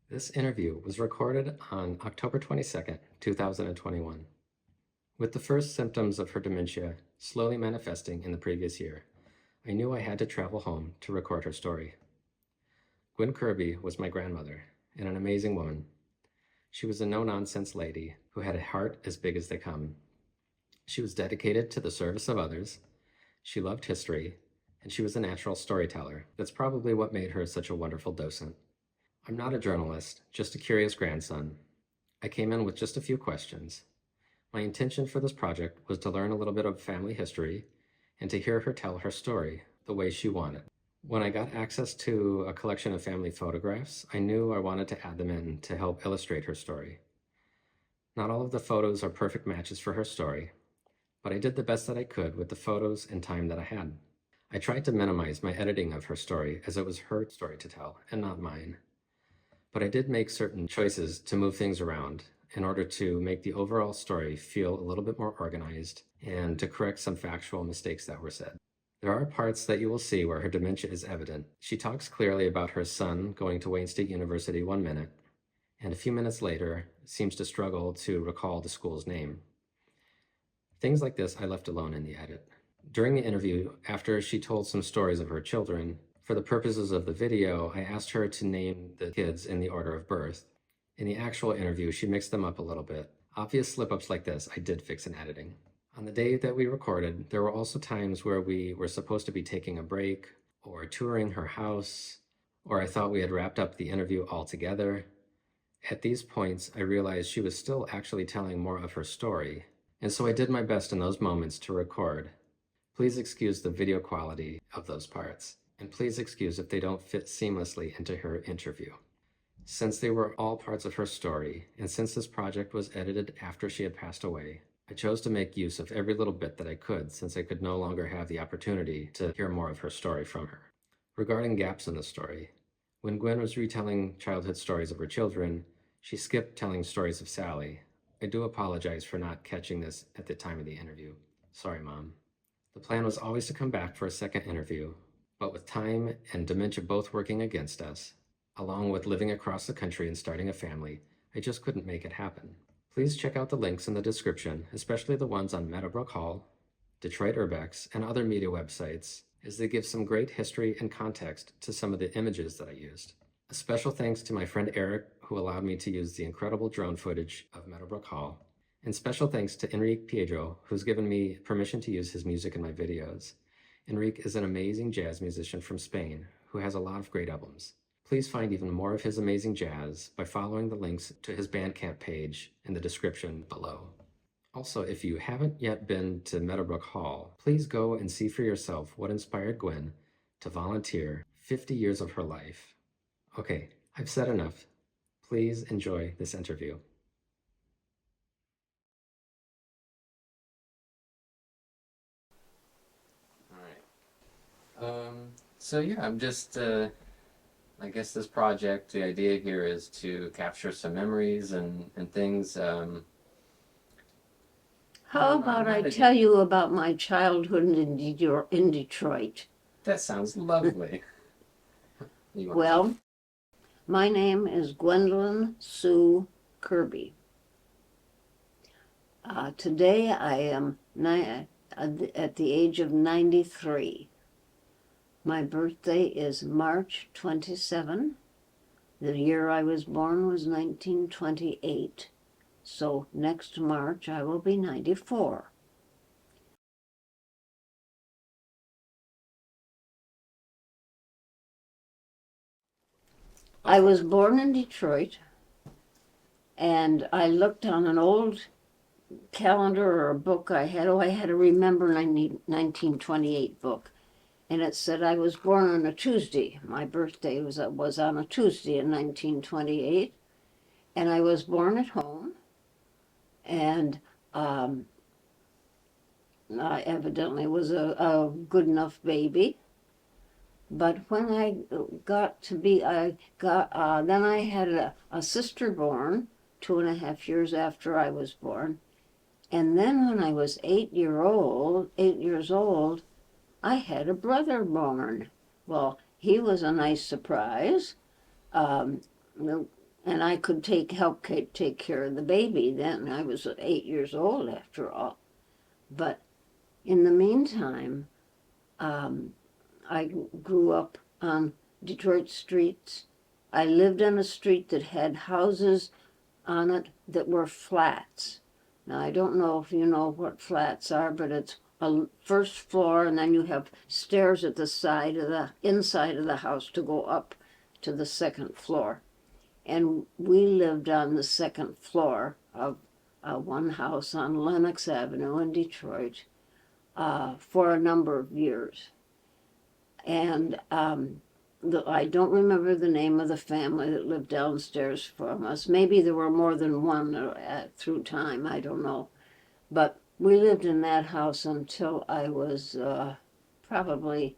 This interview was recorded on October 22nd, 2021. With the first symptoms of her dementia slowly manifesting in the previous year, I knew I had to travel home to record her story. Gwen Kirby was my grandmother and an amazing woman. She was a no-nonsense lady who had a heart as big as they come. She was dedicated to the service of others. She loved history, and she was a natural storyteller. That's probably what made her such a wonderful docent. I'm not a journalist, just a curious grandson. I came in with just a few questions. My intention for this project was to learn a little bit of family history and to hear her tell her story the way she wanted. When I got access to a collection of family photographs, I knew I wanted to add them in to help illustrate her story. Not all of the photos are perfect matches for her story, but I did the best that I could with the photos and time that I had. I tried to minimize my editing of her story as it was her story to tell and not mine. But I did make certain choices to move things around in order to make the overall story feel a little bit more organized and to correct some factual mistakes that were said. There are parts that you will see where her dementia is evident. She talks clearly about her son going to Wayne State University one minute, and a few minutes later seems to struggle to recall the school's name. Things like this I left alone in the edit. During the interview, after she told some stories of her children, for the purposes of the video, I asked her to name the kids in the order of birth. In the actual interview, she mixed them up a little bit. Obvious slip-ups like this, I did fix in editing. On the day that we recorded, there were also times where we were supposed to be taking a break, or touring her house, or I thought we had wrapped up the interview altogether. At these points, I realized she was still actually telling more of her story, and so I did my best in those moments to record. Please excuse the video quality of those parts, and please excuse if they don't fit seamlessly into her interview. Since they were all parts of her story, and since this project was edited after she had passed away, I chose to make use of every little bit that I could since I could no longer have the opportunity to hear more of her story from her. Regarding gaps in the story, when Gwen was retelling childhood stories of her children, she skipped telling stories of Sally. I do apologize for not catching this at the time of the interview. Sorry, Mom. The plan was always to come back for a second interview, but with time and dementia both working against us, along with living across the country and starting a family, I just couldn't make it happen. Please check out the links in the description, especially the ones on Meadowbrook Hall, Detroit Urbex, and other media websites, as they give some great history and context to some of the images that I used. A special thanks to my friend Eric, who allowed me to use the incredible drone footage of Meadowbrook Hall, and special thanks to Enric Piedro, who's given me permission to use his music in my videos. Enric is an amazing jazz musician from Spain who has a lot of great albums. Please find even more of his amazing jazz by following the links to his Bandcamp page in the description below. Also, if you haven't yet been to Meadowbrook Hall, please go and see for yourself what inspired Gwen to volunteer 50 years of her life. Okay, I've said enough. Please enjoy this interview. All right. So yeah, I'm just I guess this project, the idea here is to capture some memories and things. How about I tell you about my childhood in Detroit? That sounds lovely. Well, my name is Gwendolyn Sue Kirby. Today I am at the age of 93. My birthday is March 27. The year I was born was 1928. So next March I will be 94. I was born in Detroit, and I looked on an old calendar or a book I had. I had a Remember 1928 book. And it said I was born on a Tuesday. My birthday was on a Tuesday in 1928. And I was born at home. And I evidently was a good enough baby. But when I got to be, then I had a sister born 2.5 years after I was born. And then when I was 8 years old, I had a brother born. Well, he was a nice surprise. and I could take care of the baby then. I was 8 years old after all. But in the meantime, I grew up on Detroit streets. I lived on a street that had houses on it that were flats. Now, I don't know if you know what flats are, but it's a first floor, and then you have stairs at the inside of the house to go up to the second floor. And we lived on the second floor of one house on Lenox Avenue in Detroit for a number of years. And I don't remember the name of the family that lived downstairs from us. Maybe there were more than one through time, I don't know. But we lived in that house until I was probably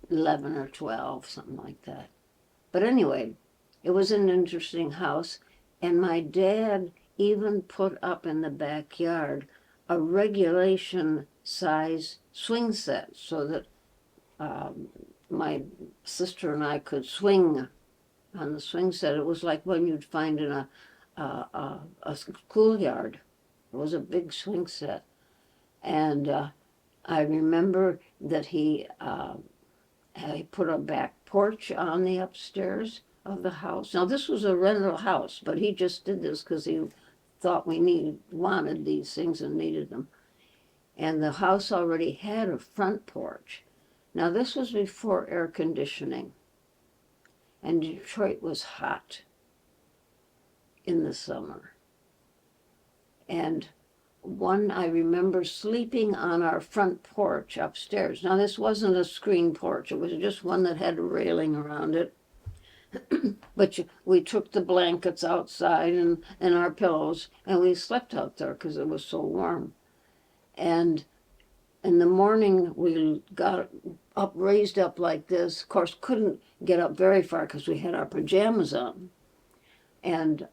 11 or 12, something like that. But anyway, it was an interesting house, and my dad even put up in the backyard a regulation size swing set so that my sister and I could swing on the swing set. It was like one you'd find in a schoolyard. It was a big swing set. And I remember that he put a back porch on the upstairs of the house. Now, this was a rental house, but he just did this because he thought we wanted these things and needed them. And the house already had a front porch. Now, this was before air conditioning, and Detroit was hot in the summer. And I remember sleeping on our front porch upstairs. Now, this wasn't a screen porch. It was just one that had a railing around it. But we took the blankets outside and our pillows, and we slept out there because it was so warm. And in the morning, we got up, raised up like this. Of course, couldn't get up very far because we had our pajamas on. And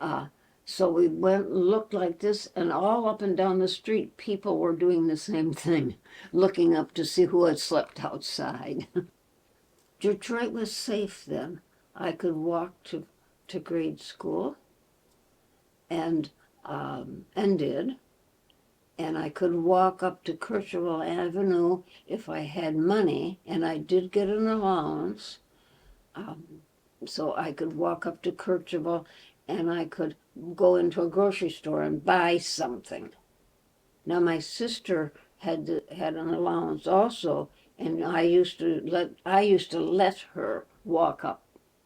so we went and looked like this, and all up and down the street, people were doing the same thing, looking up to see who had slept outside. Detroit was safe then. I could walk to grade school, and did. And I could walk up to Kercheval Avenue if I had money, and I did get an allowance. So I could walk up to Kercheval, and I could go into a grocery store and buy something. Now, my sister had an allowance also, and I used to let her walk up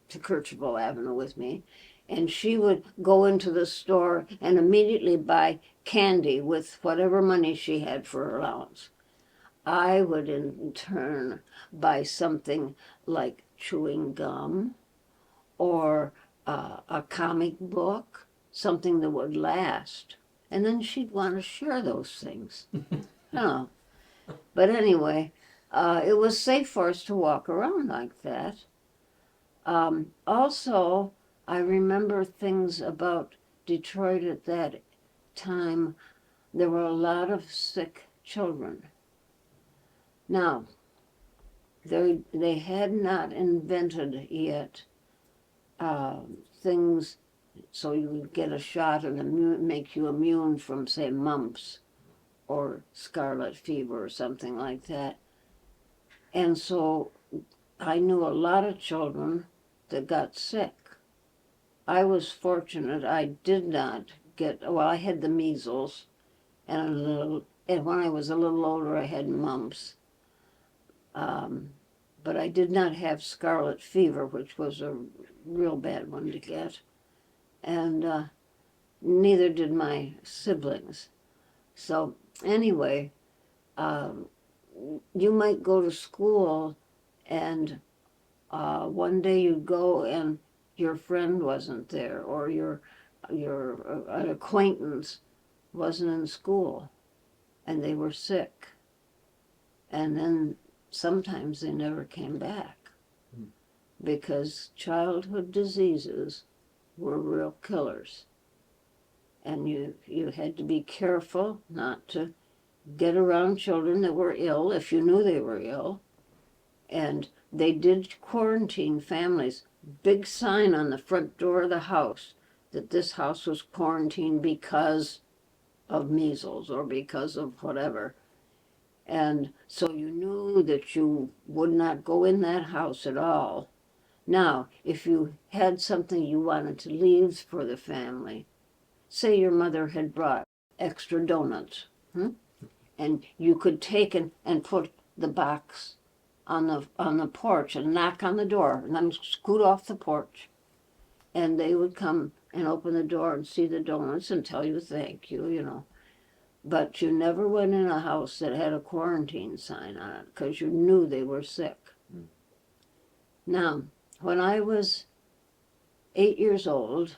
to Kercheval Avenue with me, and she would go into the store and immediately buy candy with whatever money she had for her allowance. I would in turn buy something like chewing gum or a comic book, something that would last. And then she'd want to share those things. Oh. But anyway, it was safe for us to walk around like that. Also, I remember things about Detroit at that time. There were a lot of sick children. Now, they had not invented yet things so you would get a shot and make you immune from, say, mumps or scarlet fever or something like that. And so I knew a lot of children that got sick. I was fortunate. I did not I had the measles, and when I was a little older, I had mumps. But I did not have scarlet fever, which was a real bad one to get. And neither did my siblings. So anyway, you might go to school and one day you go and your friend wasn't there, or an acquaintance wasn't in school, and they were sick. And then sometimes they never came back because childhood diseases were real killers. And you had to be careful not to get around children that were ill if you knew they were ill. And they did quarantine families. big sign on the front door of the house that this house was quarantined because of measles or because of whatever. And so you knew that you would not go in that house at all. Now, if you had something you wanted to leave for the family, say your mother had brought extra donuts, and you could take and put the box on the porch and knock on the door and then scoot off the porch, and they would come and open the door and see the donuts and tell you thank you, you know. But you never went in a house that had a quarantine sign on it because you knew they were sick. Now, when I was 8 years old,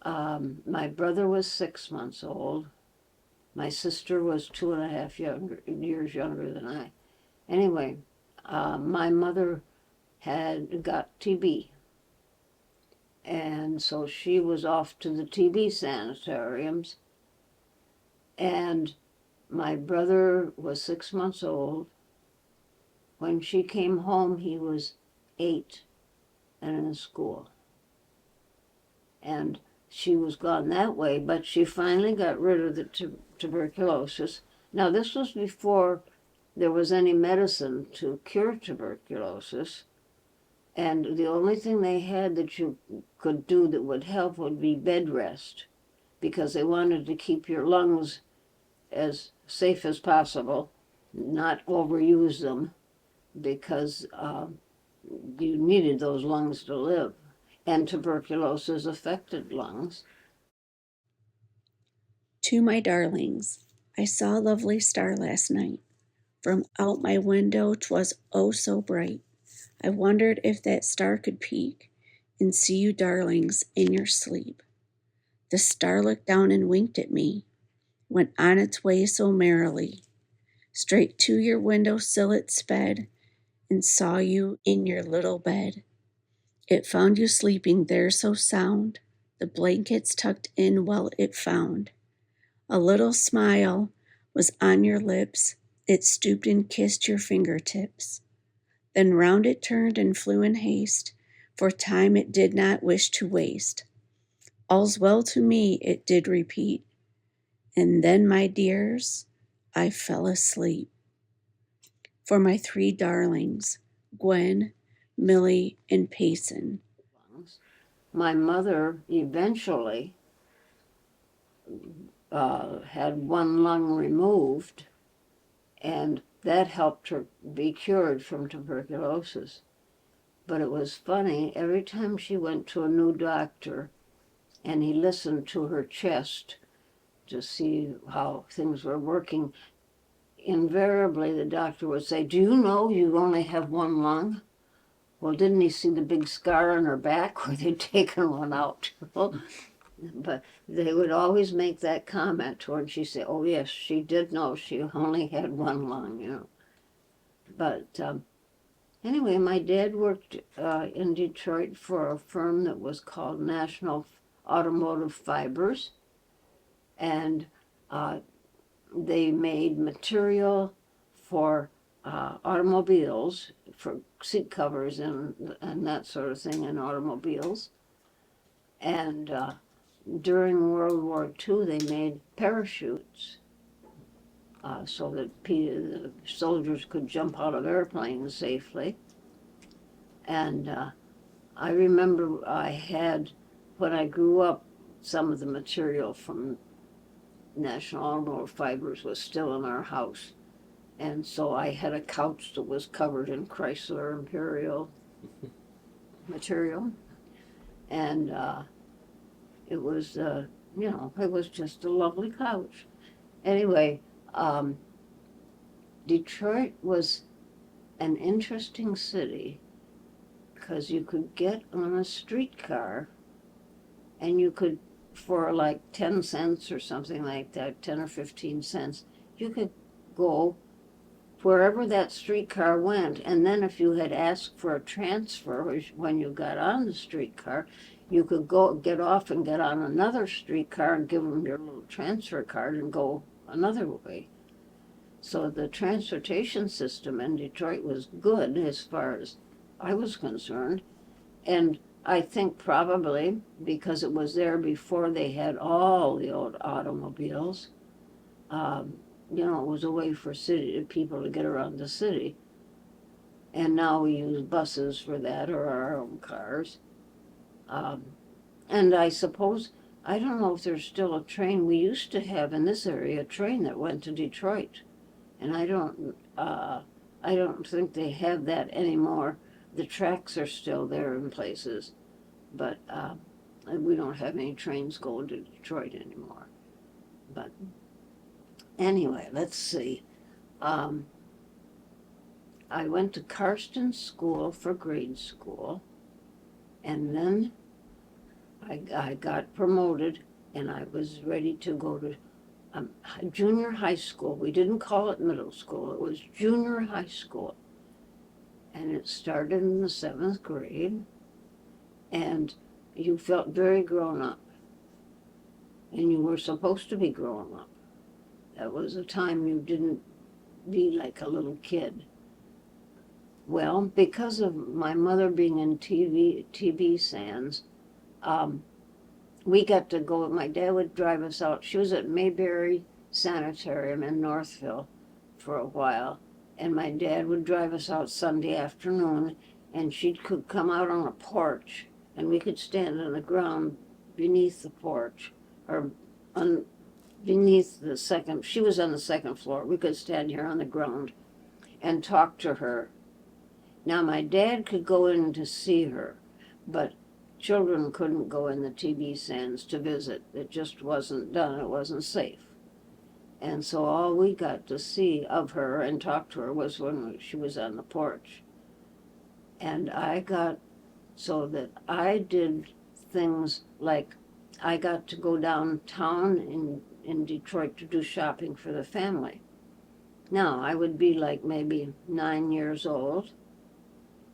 my brother was 6 months old. My sister was 2.5 years younger than I. Anyway, my mother had got TB. And so she was off to the TB sanitariums. And my brother was 6 months old. When she came home, he was 8 and in school. And she was gone that way, but she finally got rid of the tuberculosis. Now, this was before there was any medicine to cure tuberculosis. And the only thing they had that you could do that would help would be bed rest, because they wanted to keep your lungs as safe as possible, not overuse them, because you needed those lungs to live. And tuberculosis affected lungs. To my darlings, I saw a lovely star last night. From out my window 'twas oh so bright. I wondered if that star could peek and see you darlings in your sleep. The star looked down and winked at me, went on its way so merrily. Straight to your window sill it sped, and saw you in your little bed. It found you sleeping there so sound, the blankets tucked in well it found. A little smile was on your lips, it stooped and kissed your fingertips. Then round it turned and flew in haste, for time it did not wish to waste. All's well to me, it did repeat, and then, my dears, I fell asleep. For my 3 darlings, Gwen, Millie, and Payson. My mother eventually had one lung removed, and that helped her be cured from tuberculosis. But it was funny, every time she went to a new doctor and he listened to her chest to see how things were working, invariably the doctor would say, "Do you know you only have one lung?" Well, didn't he see the big scar on her back where they'd taken one out? But they would always make that comment to her, and she'd say, "Oh yes, she did know she only had one lung, you know." But anyway, my dad worked in Detroit for a firm that was called National Automotive Fibers, and they made material for automobiles, for seat covers and that sort of thing in automobiles. And during World War II, they made parachutes so that the soldiers could jump out of airplanes safely. And I remember I had, when I grew up, some of the material from National Automotive Fibers was still in our house. And so I had a couch that was covered in Chrysler Imperial material. And it was, it was just a lovely couch. Anyway, Detroit was an interesting city because you could get on a streetcar and you could, for like 10 cents or something like that, 10 or 15 cents, you could go wherever that streetcar went. And then if you had asked for a transfer when you got on the streetcar, you could go get off and get on another streetcar and give them your little transfer card and go another way. So the transportation system in Detroit was good as far as I was concerned. And I think probably because it was there before they had all the old automobiles, it was a way for people to get around the city. And now we use buses for that or our own cars. Um, and I suppose, I don't know if there's still a train. We used to have in this area a train that went to Detroit. And I don't think they have that anymore. The tracks are still there in places, but we don't have any trains going to Detroit anymore. But anyway, let's see. Um, I went to Karsten School for grade school, and then I got promoted, and I was ready to go to junior high school. We didn't call it middle school, it was junior high school. And it started in the 7th grade, and you felt very grown up. And you were supposed to be grown up. That was a time you didn't be like a little kid. Well, because of my mother being in TV sands, we got to go, my dad would drive us out. She was at Mayberry Sanitarium in Northville for a while, and my dad would drive us out Sunday afternoon, and she could come out on a porch, and we could stand on the ground beneath the porch, or beneath the second, she was on the second floor, we could stand here on the ground and talk to her. Now my dad could go in to see her, but children couldn't go in the TV sands to visit. It just wasn't done, it wasn't safe. And so all we got to see of her and talk to her was when she was on the porch. And so that I did things like I got to go downtown in Detroit to do shopping for the family. Now, I would be like maybe 9 years old.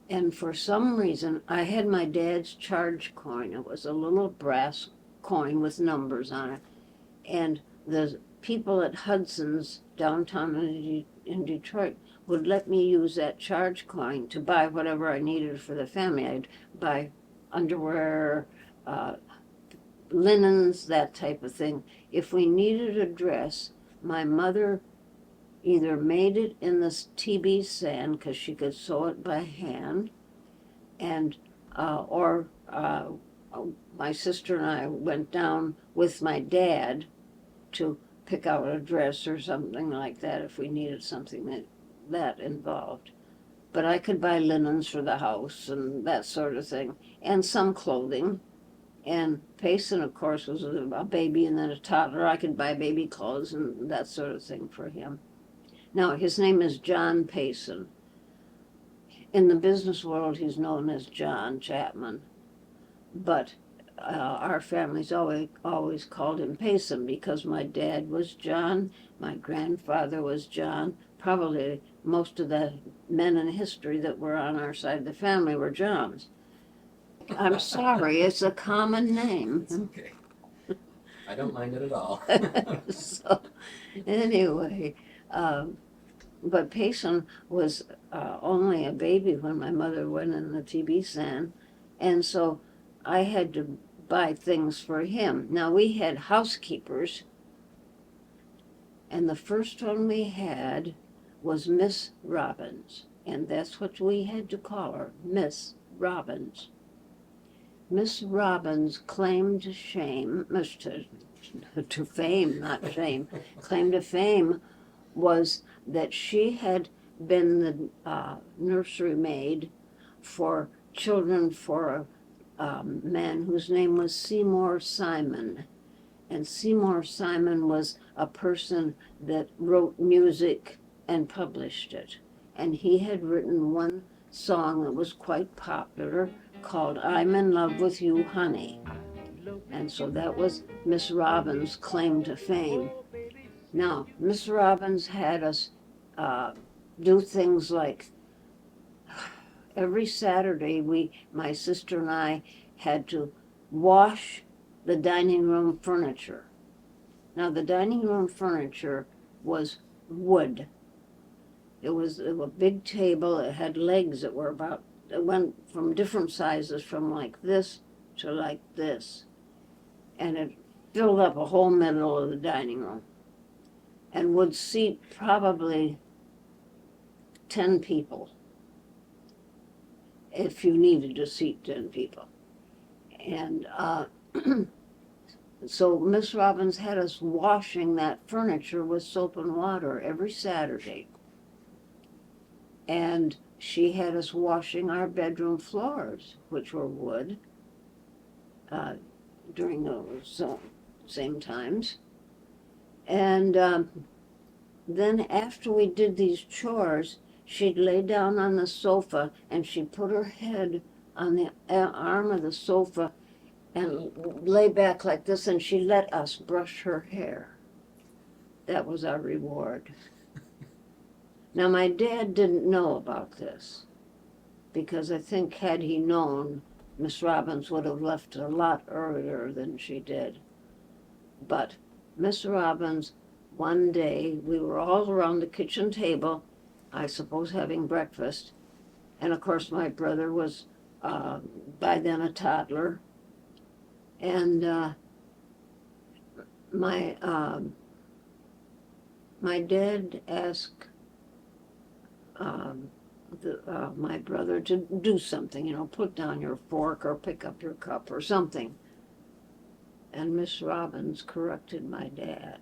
And for some reason, I had my dad's charge coin. It was a little brass coin with numbers on it. And the people at Hudson's downtown in Detroit would let me use that charge coin to buy whatever I needed for the family. I'd buy underwear, linens, that type of thing. If we needed a dress, my mother either made it in the TB sand because she could sew it by hand, and or my sister and I went down with my dad to pick out a dress or something like that if we needed something that involved. But I could buy linens for the house and that sort of thing, and some clothing. And Payson, of course, was a baby and then a toddler. I could buy baby clothes and that sort of thing for him. Now, his name is John Payson. In the business world, he's known as John Chapman. But our family's always called him Payson because my dad was John, my grandfather was John. Probably most of the men in history that were on our side of the family were Johns. I'm sorry, it's a common name. It's okay. I don't mind it at all. So, anyway, but Payson was only a baby when my mother went in the TB sand, and so I had to buy things for him. Now, we had housekeepers, and the first one we had was Miss Robbins, and that's what we had to call her, Miss Robbins. Miss Robbins claimed to fame, not shame, claim to fame was that she had been the nursery maid for children for a man whose name was Seymour Simon. And Seymour Simon was a person that wrote music and published it. And he had written one song that was quite popular called I'm in Love with You, Honey. And so that was Miss Robbins' claim to fame. Now, Miss Robbins had us do things like every Saturday my sister and I had to wash the dining room furniture. Now, the dining room furniture was wood. It was a big table. It had legs that were about it went from different sizes, from like this to like this. And it filled up a whole middle of the dining room and would seat probably 10 people if you needed to seat 10 people. And so Miss Robbins had us washing that furniture with soap and water every Saturday. And she had us washing our bedroom floors, which were wood, during those same times. And then after we did these chores, she'd lay down on the sofa and she'd put her head on the arm of the sofa and lay back like this, and she let us brush her hair. That was our reward. Now, my dad didn't know about this, because I think had he known, Miss Robbins would have left a lot earlier than she did. But Miss Robbins, one day, we were all around the kitchen table, I suppose having breakfast, and of course my brother was by then a toddler, and my dad asked my brother to do something, you know, put down your fork or pick up your cup or something. And Miss Robbins corrected my dad.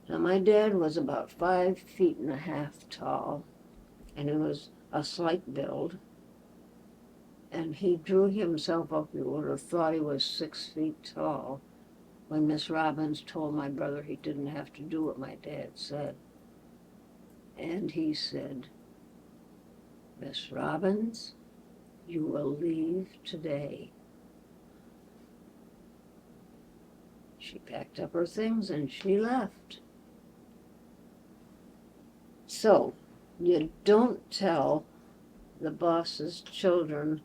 Now, my dad was about 5 feet and a half tall, and he was a slight build. And he drew himself up, you would have thought he was 6 feet tall, when Miss Robbins told my brother he didn't have to do what my dad said. And he said, "Miss Robbins, you will leave today." She packed up her things and she left. So, you don't tell the boss's children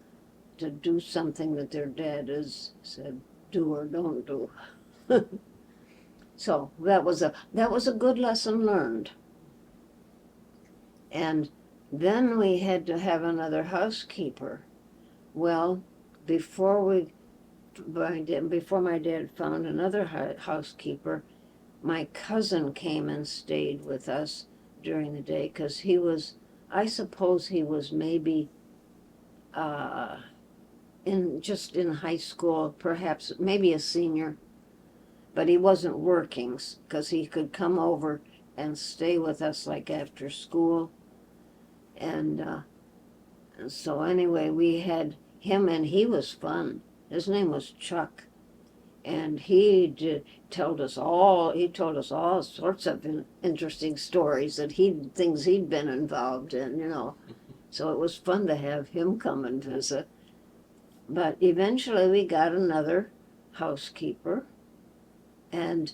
to do something that their dad has said do or don't do. So that was a good lesson learned. And then we had to have another housekeeper. Well, before my dad found another housekeeper, my cousin came and stayed with us during the day, because I suppose he was maybe in high school, perhaps maybe a senior, but he wasn't working, because he could come over and stay with us like after school. And so anyway, we had him, and he was fun. His name was Chuck, and he told us all sorts of interesting stories things he'd been involved in, you know. So it was fun to have him come and visit. But eventually we got another housekeeper, and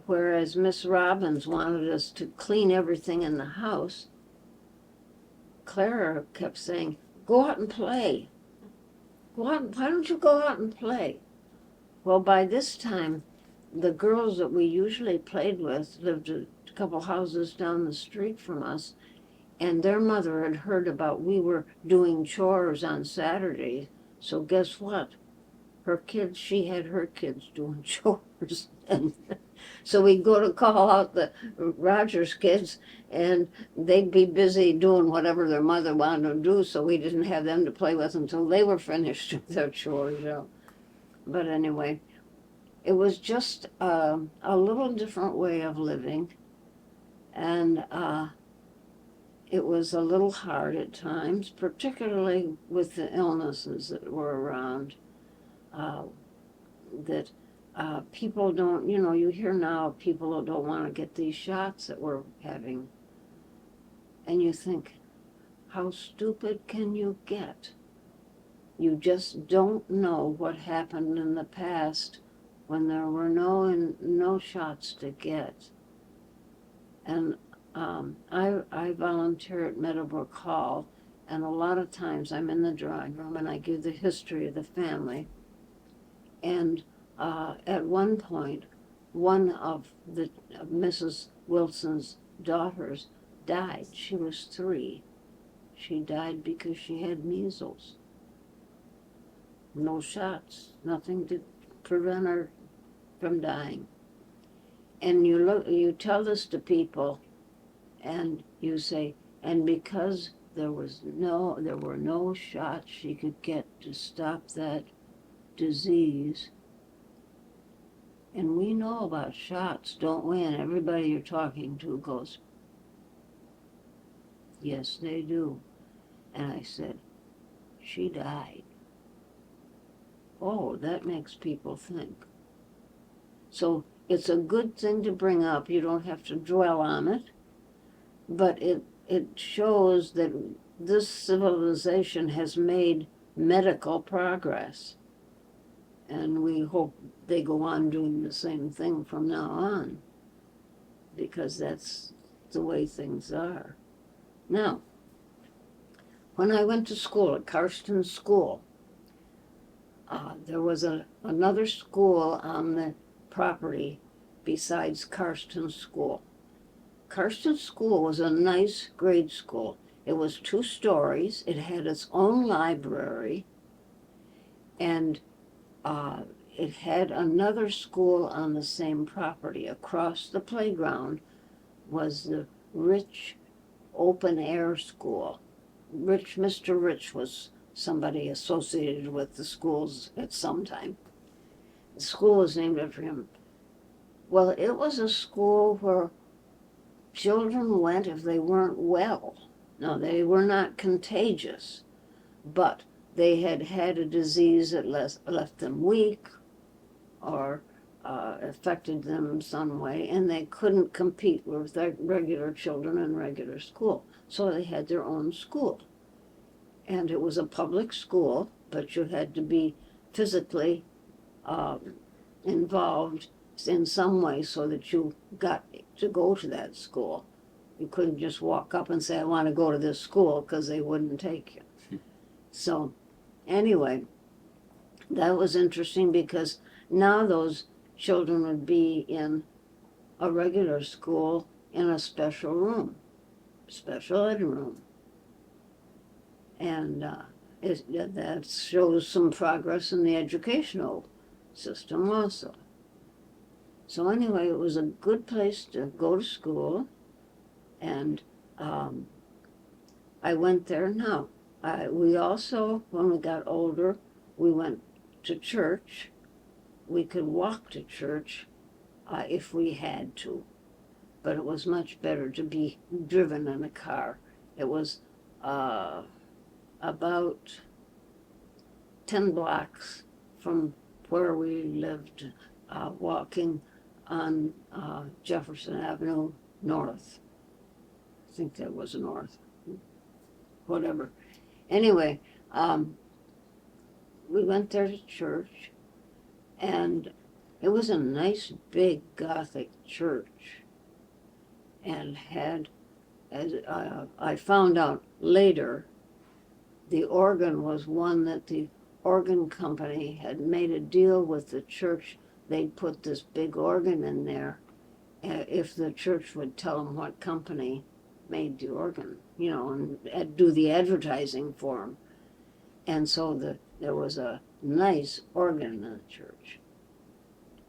whereas Miss Robbins wanted us to clean everything in the house, Clara kept saying, "Go out and play. Why don't you go out and play?" Well, by this time, the girls that we usually played with lived a couple houses down the street from us, and their mother had heard about we were doing chores on Saturdays. So guess what? She had her kids doing chores. And so we'd go to call out the Rogers kids, and they'd be busy doing whatever their mother wanted to do, so we didn't have them to play with until they were finished with their chores, you know. But anyway, it was just a little different way of living, and it was a little hard at times, particularly with the illnesses that were around, that people don't, you know, you hear now people don't want to get these shots that we're having, and you think, how stupid can you get? You just don't know what happened in the past when there were no shots to get. And I volunteer at Meadowbrook Hall, and a lot of times I'm in the drawing room and I give the history of the family. And at one point, one of Mrs. Wilson's daughters died. She was 3. She died because she had measles. No shots, nothing to prevent her from dying. And you tell this to people, and you say, and because there were no shots she could get to stop that disease. And we know about shots, don't we? And everybody you're talking to goes, yes, they do. And I said, she died. Oh, that makes people think. So it's a good thing to bring up. You don't have to dwell on it. But it shows that this civilization has made medical progress. And we hope they go on doing the same thing from now on, because that's the way things are. Now, when I went to school at Karsten School, there was another school on the property besides Karsten School. Karsten School was a nice grade school. It was 2 stories. It had its own library, and it had another school on the same property. Across the playground was the Rich Open Air School. Mr. Rich was somebody associated with the schools at some time. The school was named after him. Well, it was a school where children went if they weren't well. No, they were not contagious, but they had had a disease that left them weak or affected them in some way, and they couldn't compete with their regular children in regular school. So they had their own school. And it was a public school, but you had to be physically involved in some way so that you got to go to that school. You couldn't just walk up and say, I want to go to this school, because they wouldn't take you. So anyway, that was interesting, because now those children would be in a regular school in a special room, special ed room. And that shows some progress in the educational system also. So anyway, it was a good place to go to school, and I went there. Now, we also, when we got older, we went to church. We could walk to church if we had to, but it was much better to be driven in a car. It was about 10 blocks from where we lived, walking on Jefferson Avenue North. I think that was north, whatever. Anyway, we went there to church, and it was a nice big Gothic church, and had, as I found out later, the organ was one that the organ company had made a deal with the church. They'd put this big organ in there if the church would tell them what company made the organ, and do the advertising for them. And so there was a nice organ in the church.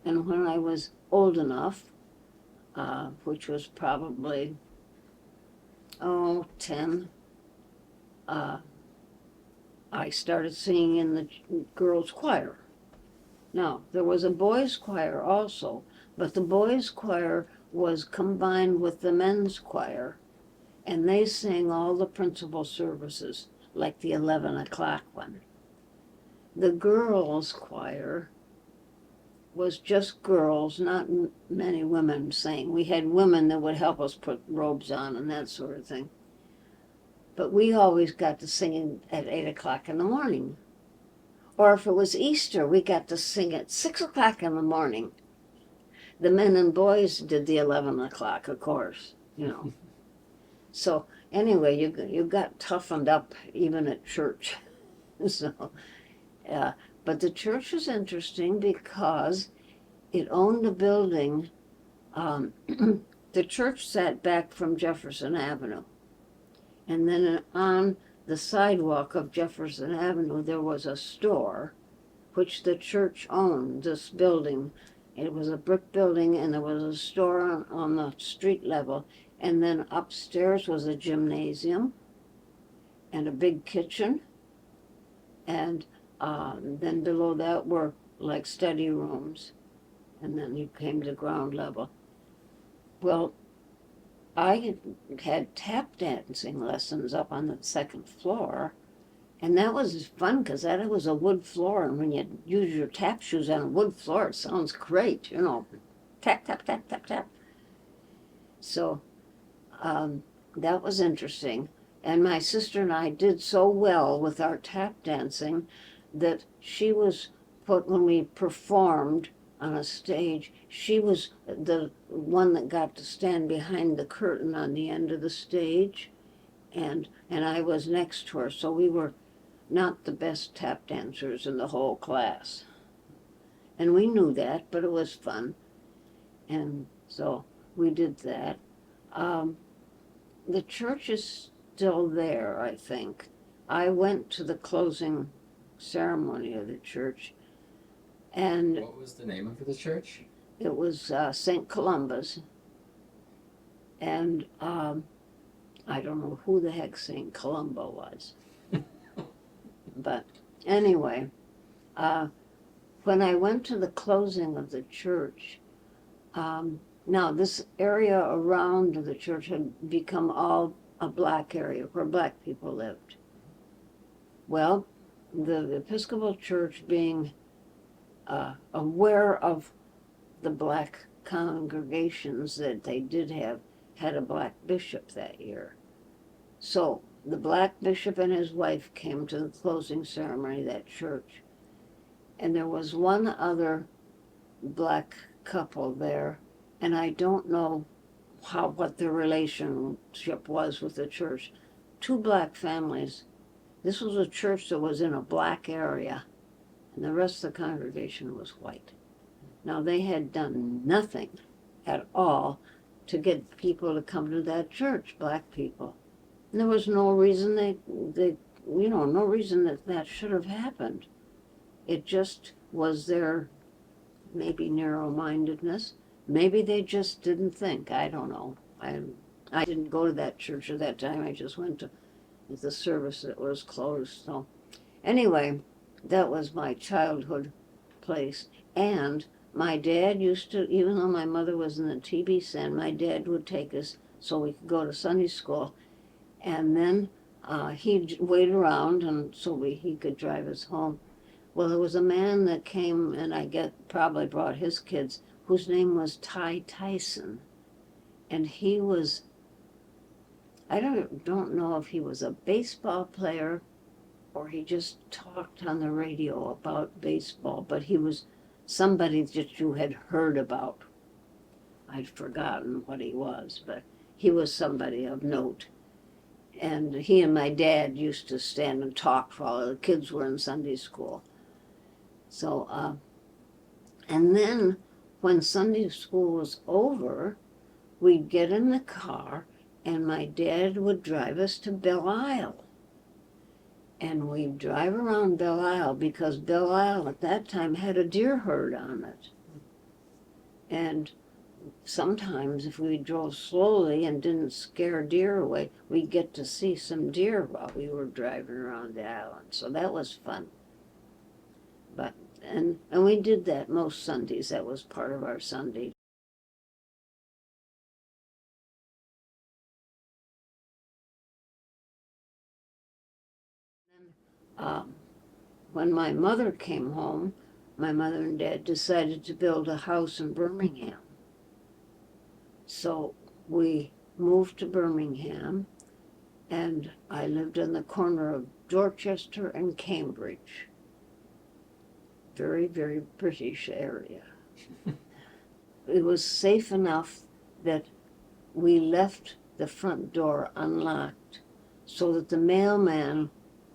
And when I was old enough, which was probably, 10, I started singing in the girls' choir. Now, there was a boys' choir also, but the boys' choir was combined with the men's choir, and they sang all the principal services, like the 11 o'clock one. The girls' choir was just girls, not many women sang. We had women that would help us put robes on and that sort of thing. But we always got to sing at 8 o'clock in the morning. Or if it was Easter, we got to sing at 6 o'clock in the morning. The men and boys did the 11 o'clock, of course, So anyway, you got toughened up even at church. So, but the church was interesting because it owned a building. The church sat back from Jefferson Avenue. And then on the sidewalk of Jefferson Avenue, there was a store, which the church owned, this building. It was a brick building, and there was a store on the street level. And then upstairs was a gymnasium and a big kitchen. And then below that were like study rooms. And then you came to ground level. Well, I had tap dancing lessons up on the second floor. And that was fun because that was a wood floor. And when you use your tap shoes on a wood floor, it sounds great, you know. Tap, tap, tap, tap, tap. So that was interesting. And my sister and I did so well with our tap dancing that she was put, when we performed on a stage, she was the one that got to stand behind the curtain on the end of the stage. And I was next to her, so we were not the best tap dancers in the whole class. And we knew that, but it was fun. And so we did that. The church is still there, I think. I went to the closing ceremony of the church, and What was the name of the church? it was St. Columba's. And I don't know who the heck St. Columba was. But anyway, when I went to the closing of the church, now this area around the church had become all a black area where black people lived. Well, the Episcopal Church, being aware of the black congregations that they did have, had a black bishop that year. So the black bishop and his wife came to the closing ceremony of that church. And there was one other black couple there, and I don't know what their relationship was with the church. Two black families. This was a church that was in a black area, and the rest of the congregation was white. Now, they had done nothing at all to get people to come to that church, black people. And there was no reason no reason that should have happened. It just was their maybe narrow-mindedness. Maybe they just didn't think. I don't know. I didn't go to that church at that time. I just went to the service that was closed. So anyway, that was my childhood place. And my dad used to, even though my mother was in the TB Center, my dad would take us so we could go to Sunday school. And then he'd wait around and so he could drive us home. Well, there was a man that came, and probably brought his kids, whose name was Ty Tyson. And he was, I don't know if he was a baseball player or he just talked on the radio about baseball, but he was somebody that you had heard about. I'd forgotten what he was, but he was somebody of note. And he and my dad used to stand and talk while the kids were in Sunday school. So, and then when Sunday school was over, we'd get in the car and my dad would drive us to Belle Isle. And we'd drive around Belle Isle because Belle Isle at that time had a deer herd on it. And sometimes if we drove slowly and didn't scare deer away, we'd get to see some deer while we were driving around the island. So that was fun. But and we did that most Sundays. That was part of our Sunday. When my mother came home, my mother and dad decided to build a house in Birmingham. So we moved to Birmingham, and I lived on the corner of Dorchester and Cambridge. Very, very British area. It was safe enough that we left the front door unlocked so that the mailman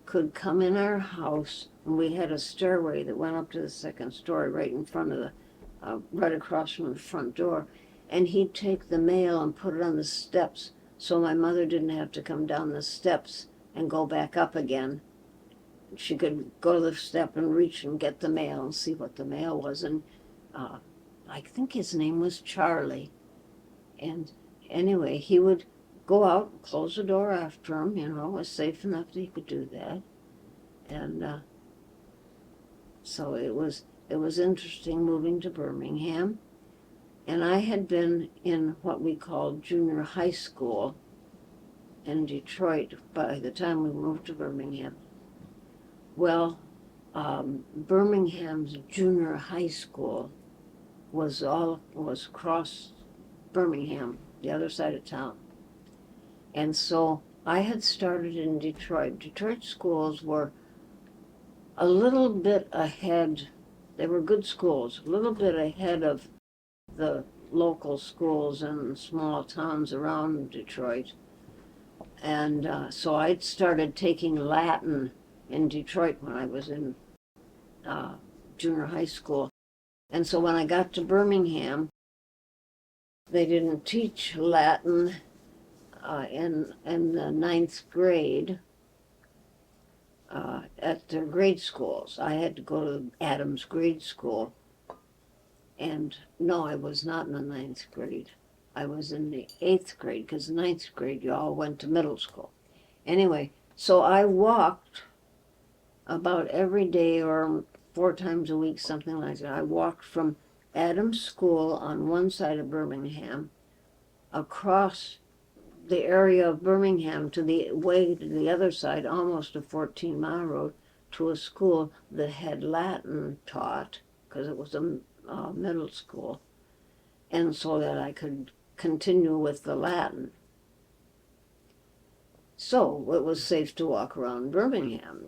could come in our house, and we had a stairway that went up to the second story right in front of right across from the front door, and he'd take the mail and put it on the steps so my mother didn't have to come down the steps and go back up again. She could go to the step and reach and get the mail and see what the mail was. And I think his name was Charlie. And anyway, he would go out and close the door after him, you know, it was safe enough that he could do that. And so it was interesting moving to Birmingham. And I had been in what we called junior high school in Detroit by the time we moved to Birmingham. Well, Birmingham's junior high school was across Birmingham, the other side of town. And so I had started in Detroit. Detroit schools were a little bit ahead, they were good schools, a little bit ahead of the local schools in small towns around Detroit. And so I'd started taking Latin in Detroit when I was in junior high school. And so when I got to Birmingham, they didn't teach Latin in the 9th grade at their grade schools. I had to go to Adams grade school. And no, I was not in the 9th grade. I was in the 8th grade, because the 9th grade you all went to middle school. Anyway, so I walked about every day or 4 times a week, something like that. I walked from Adams School on one side of Birmingham across the area of Birmingham to the way to the other side, almost a 14-mile road, to a school that had Latin taught, because it was a middle school, and so that I could continue with the Latin. So it was safe to walk around Birmingham.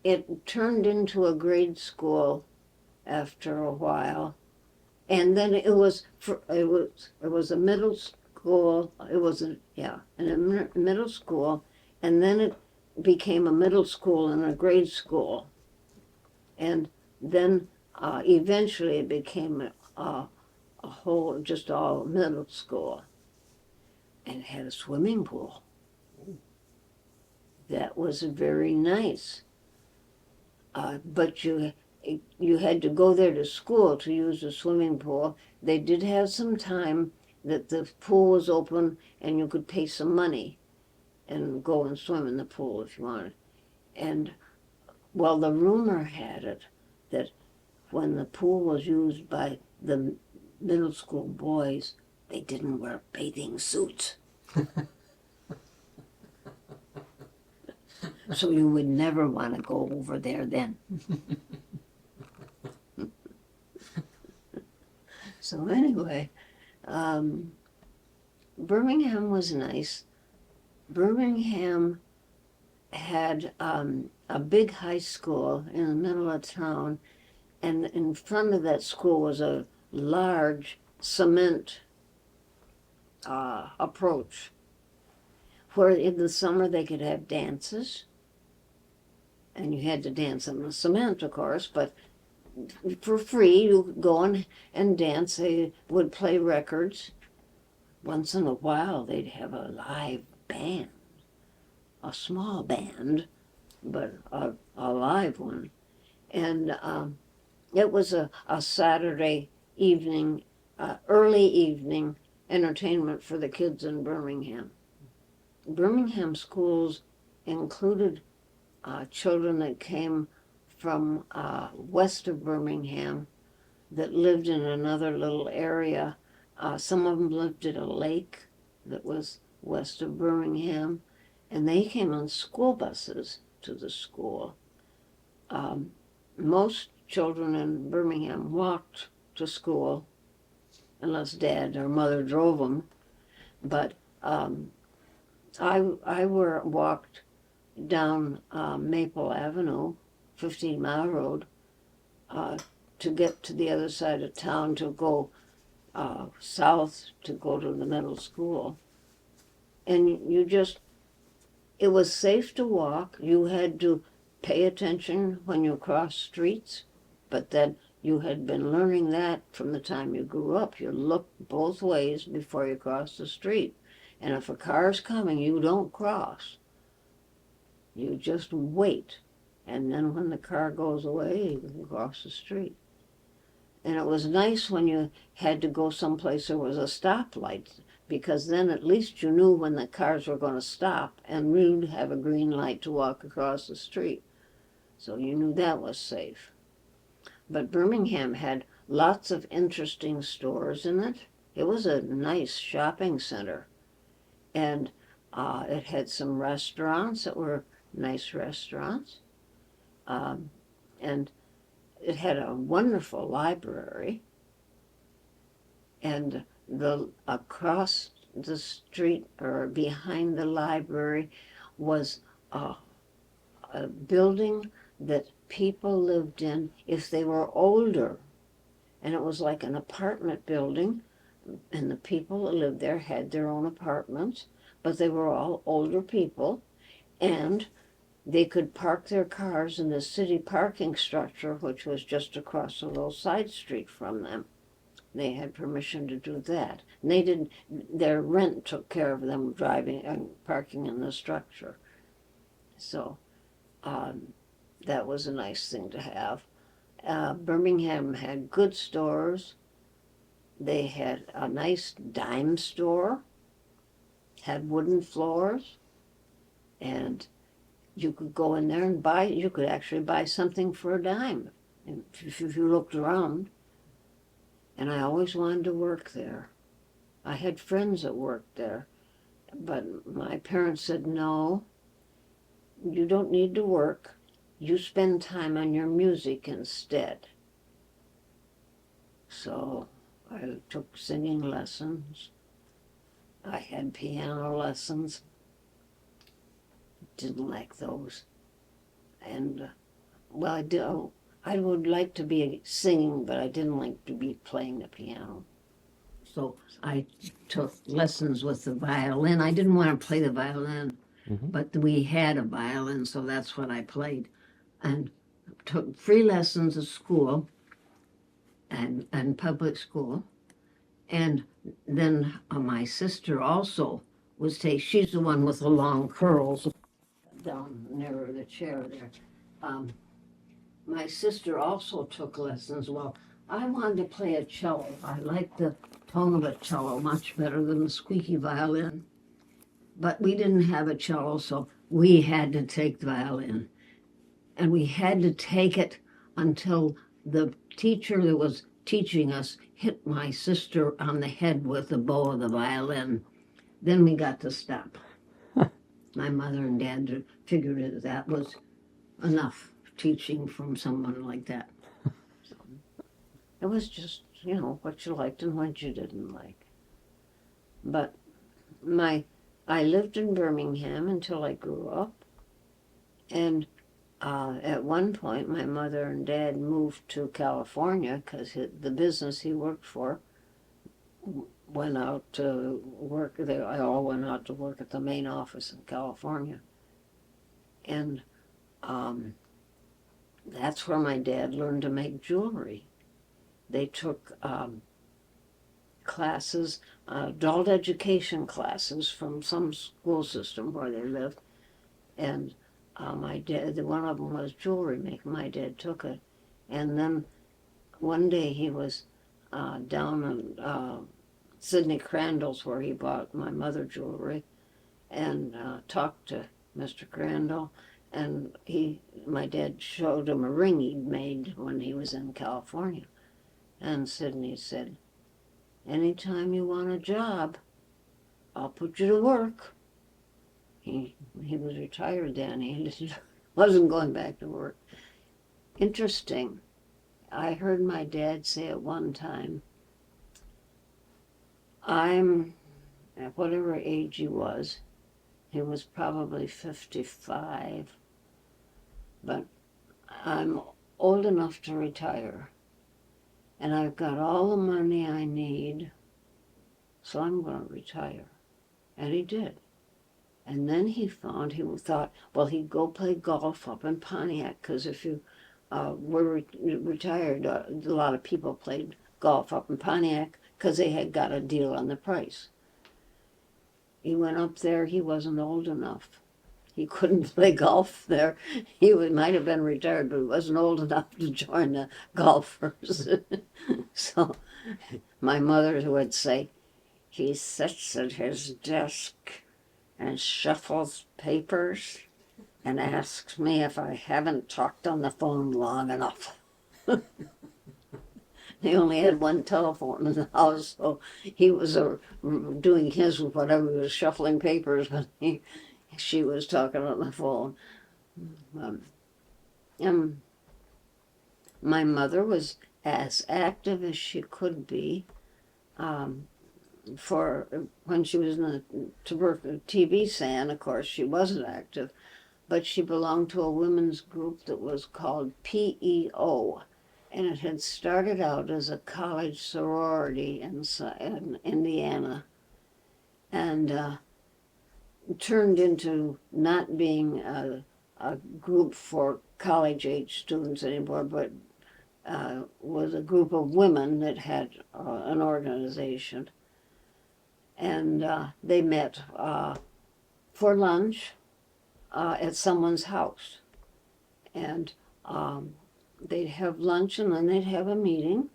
It turned into a grade school after a while, and then it was a middle school. It was a middle school, and then it became a middle school and a grade school, and then eventually it became a whole, just all middle school, and it had a swimming pool. That was very nice. But you had to go there to school to use the swimming pool. They did have some time that the pool was open and you could pay some money and go and swim in the pool if you wanted. And, well, the rumor had it that when the pool was used by the middle school boys, they didn't wear bathing suits. So you would never want to go over there then. So anyway, Birmingham was nice. Birmingham had a big high school in the middle of town, and in front of that school was a large cement approach, where in the summer they could have dances, and you had to dance on the cement, of course, but for free you could go and dance. They would play records. Once in a while they'd have a live band, a small band, but a live one. And it was a Saturday evening, early evening entertainment for the kids in Birmingham. Birmingham schools included children that came from west of Birmingham that lived in another little area. Some of them lived at a lake that was west of Birmingham, and they came on school buses to the school. Most children in Birmingham walked to school, unless Dad or Mother drove them, but I walked down Maple Avenue, 15-mile road, to get to the other side of town to go south to go to the middle school. And it was safe to walk. You had to pay attention when you crossed streets, but then you had been learning that from the time you grew up. You looked both ways before you crossed the street. And if a car's coming, you don't cross. You just wait. And then when the car goes away, you can cross the street. And it was nice when you had to go someplace there was a stoplight, because then at least you knew when the cars were going to stop and you'd have a green light to walk across the street. So you knew that was safe. But Birmingham had lots of interesting stores in it. It was a nice shopping center. And it had some restaurants that were nice restaurants. And it had a wonderful library. And across the street or behind the library was a building that people lived in if they were older. And it was like an apartment building, and the people that lived there had their own apartments, but they were all older people, and they could park their cars in the city parking structure, which was just across a little side street from them. They had permission to do that. And they didn't, their rent took care of them driving and parking in the structure. So that was a nice thing to have. Birmingham had good stores. They had a nice dime store, had wooden floors, and you could go in there and you could actually buy something for a dime if you looked around. And I always wanted to work there. I had friends that worked there, but my parents said, no, you don't need to work. You spend time on your music instead. So I took singing lessons. I had piano lessons. Didn't like those. And, well, I would like to be singing, but I didn't like to be playing the piano. So I took lessons with the violin. I didn't want to play the violin, but we had a violin, so that's what I played. And took free lessons at school and public school. And then my sister also she's the one with the long curls down near the chair there. My sister also took lessons. Well, I wanted to play a cello. I liked the tone of a cello much better than the squeaky violin. But we didn't have a cello, so we had to take the violin. And we had to take it until the teacher that was teaching us hit my sister on the head with the bow of the violin. Then we got to stop. My mother and dad figured that was enough teaching from someone like that. So, it was just, what you liked and what you didn't like. But I lived in Birmingham until I grew up. And at one point, my mother and dad moved to California because the business he worked for went out to work. They all went out to work at the main office in California. And that's where my dad learned to make jewelry. They took classes, adult education classes from some school system where they lived. And my dad, one of them was jewelry making. My dad took it. And then one day he was down in Sidney Crandall's where he bought my mother jewelry and talked to Mr. Crandall. And my dad showed him a ring he'd made when he was in California. And Sidney said, anytime you want a job, I'll put you to work. He was retired then. He wasn't going back to work. Interesting. I heard my dad say at one time, I'm, at whatever age he was probably 55, but I'm old enough to retire, and I've got all the money I need, so I'm going to retire. And he did. And then he thought, well, he'd go play golf up in Pontiac, because if you were retired, a lot of people played golf up in Pontiac because they had got a deal on the price. he went up there. He wasn't old enough. He couldn't play golf there. Might have been retired, but he wasn't old enough to join the golfers. So my mother would say, he sits at his desk and shuffles papers and asks me if I haven't talked on the phone long enough. He only had one telephone in the house, so he was doing his whatever, he was shuffling papers when she was talking on the phone. And my mother was as active as she could be. For when she was in the TV SAN, of course, she wasn't active, but she belonged to a women's group that was called PEO, and it had started out as a college sorority in Indiana, and turned into not being a group for college-age students anymore, but was a group of women that had an organization. And they met for lunch at someone's house. And they'd have lunch and then they'd have a meeting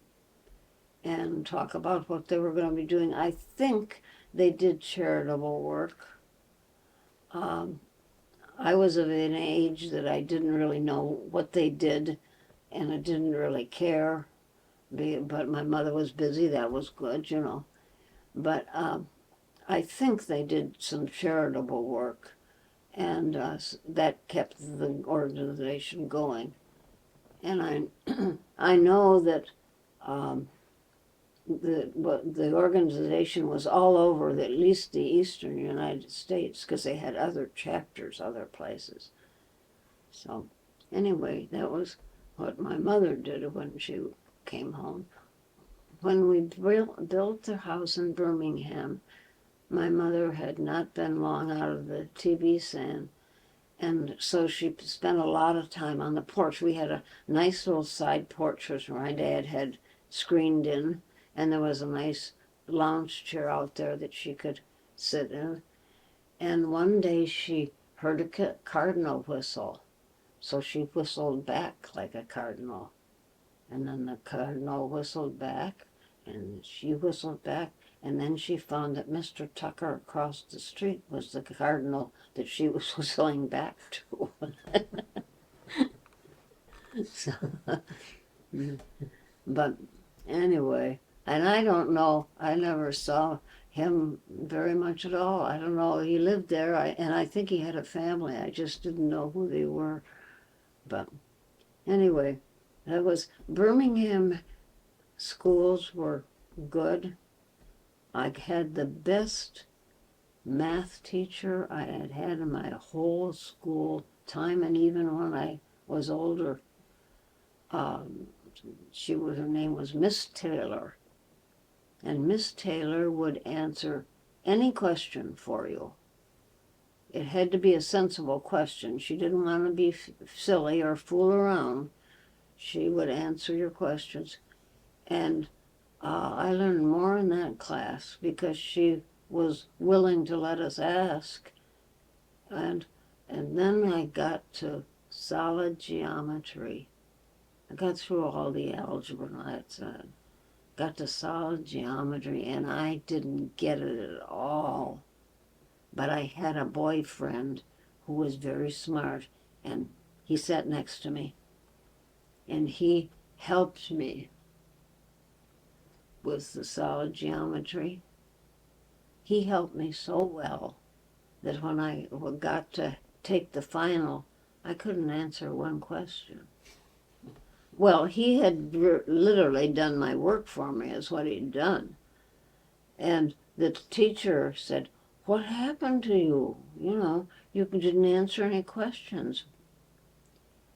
and talk about what they were going to be doing. I think they did charitable work. I was of an age that I didn't really know what they did, and I didn't really care. But my mother was busy, that was good, you know. But I think they did some charitable work, and that kept the organization going. And I know that the organization was all over at least the eastern United States, because they had other chapters other places. So anyway, that was what my mother did when she came home. When we built the house in Birmingham, my mother had not been long out of the TV SAN, and so she spent a lot of time on the porch. We had a nice little side porch, which my dad had screened in, and there was a nice lounge chair out there that she could sit in. And one day she heard a cardinal whistle, so she whistled back like a cardinal. And then the cardinal whistled back, and she whistled back, and then she found that Mr. Tucker across the street was the cardinal that she was whistling back to. So, but anyway, and I don't know, I never saw him very much at all. I don't know, he lived there, and I think he had a family. I just didn't know who they were. But anyway, that was Birmingham. Schools were good. I had the best math teacher I had had in my whole school time, and even when I was older. Her name was Miss Taylor, and Miss Taylor would answer any question for you. It had to be a sensible question. She didn't want to be silly or fool around. She would answer your questions. And I learned more in that class because she was willing to let us ask. And then I got to solid geometry. I got through all the algebra and that. Got to solid geometry, and I didn't get it at all. But I had a boyfriend who was very smart, and he sat next to me, and he helped me with the solid geometry. He helped me so well that when I got to take the final, I couldn't answer one question. Well, he had literally done my work for me, is what he'd done. And the teacher said, "What happened to you? You know, you didn't answer any questions."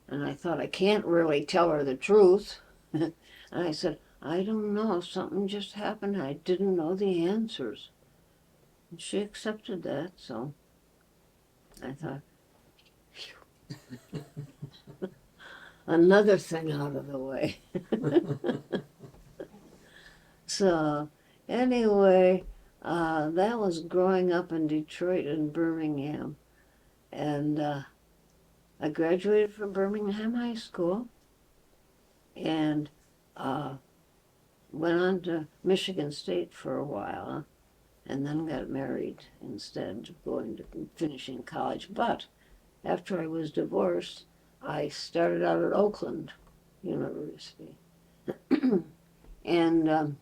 And I thought, I can't really tell her the truth. And I said, "I don't know, something just happened. I didn't know the answers." And she accepted that, so I thought, phew. Another thing out of the way. So anyway, That was growing up in Detroit and Birmingham. And I graduated from Birmingham High School and went on to Michigan State for a while and then got married instead of going to finishing college. But after I was divorced, I started out at Oakland University and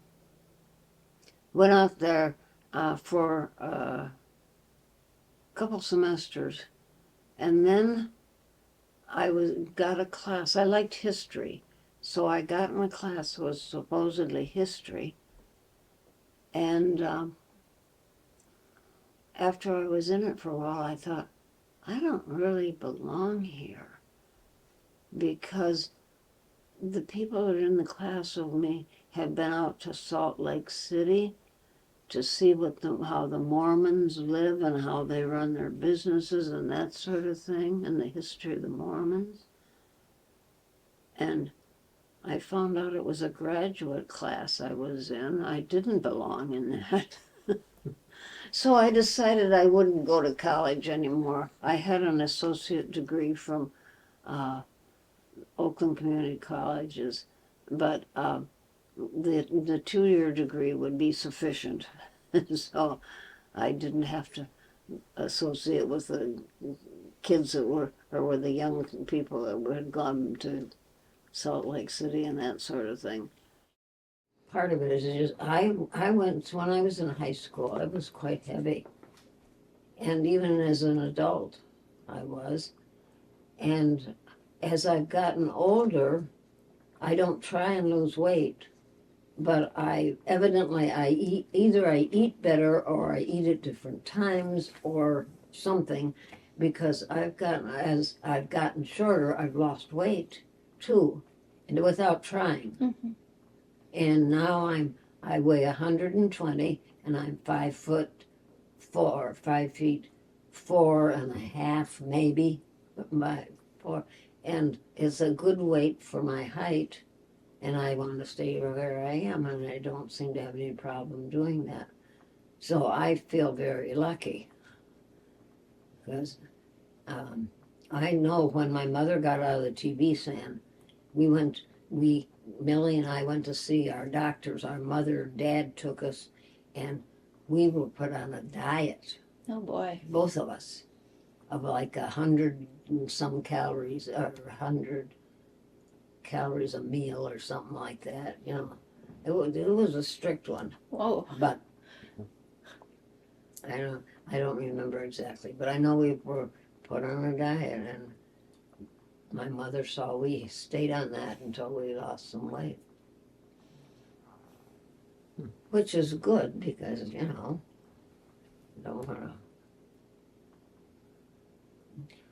went out there for a couple semesters. And then got a class. I liked history, so I got in a class that was supposedly history. And after I was in it for a while, I thought, I don't really belong here because the people that are in the class with me had been out to Salt Lake City to see how the Mormons live and how they run their businesses and that sort of thing, and the history of the Mormons. And I found out it was a graduate class I was in. I didn't belong in that. So I decided I wouldn't go to college anymore. I had an associate degree from Oakland Community Colleges, but the 2-year degree would be sufficient. So I didn't have to associate with the kids that were, or with the young people that had gone to Salt Lake City and that sort of thing. Part of it is just, I went, when I was in high school, I was quite heavy. And even as an adult, I was. And as I've gotten older, I don't try and lose weight, but either I eat better or I eat at different times or something, because as I've gotten shorter, I've lost weight too, and without trying. Mm-hmm. And now I weigh 120 and I'm 5'4", 5'4.5" maybe, and it's a good weight for my height, and I want to stay where I am, and I don't seem to have any problem doing that. So I feel very lucky, because I know when my mother got out of the TB stand, Millie and I went to see our doctors. Our mother, dad took us, and we were put on a diet. Oh boy. Both of us, of like 100 and some calories, or 100 calories a meal, or something like that. You know, it was a strict one. Whoa. But I don't remember exactly. But I know we were put on a diet, and my mother saw we stayed on that until we lost some weight. Which is good because, you know, don't want to.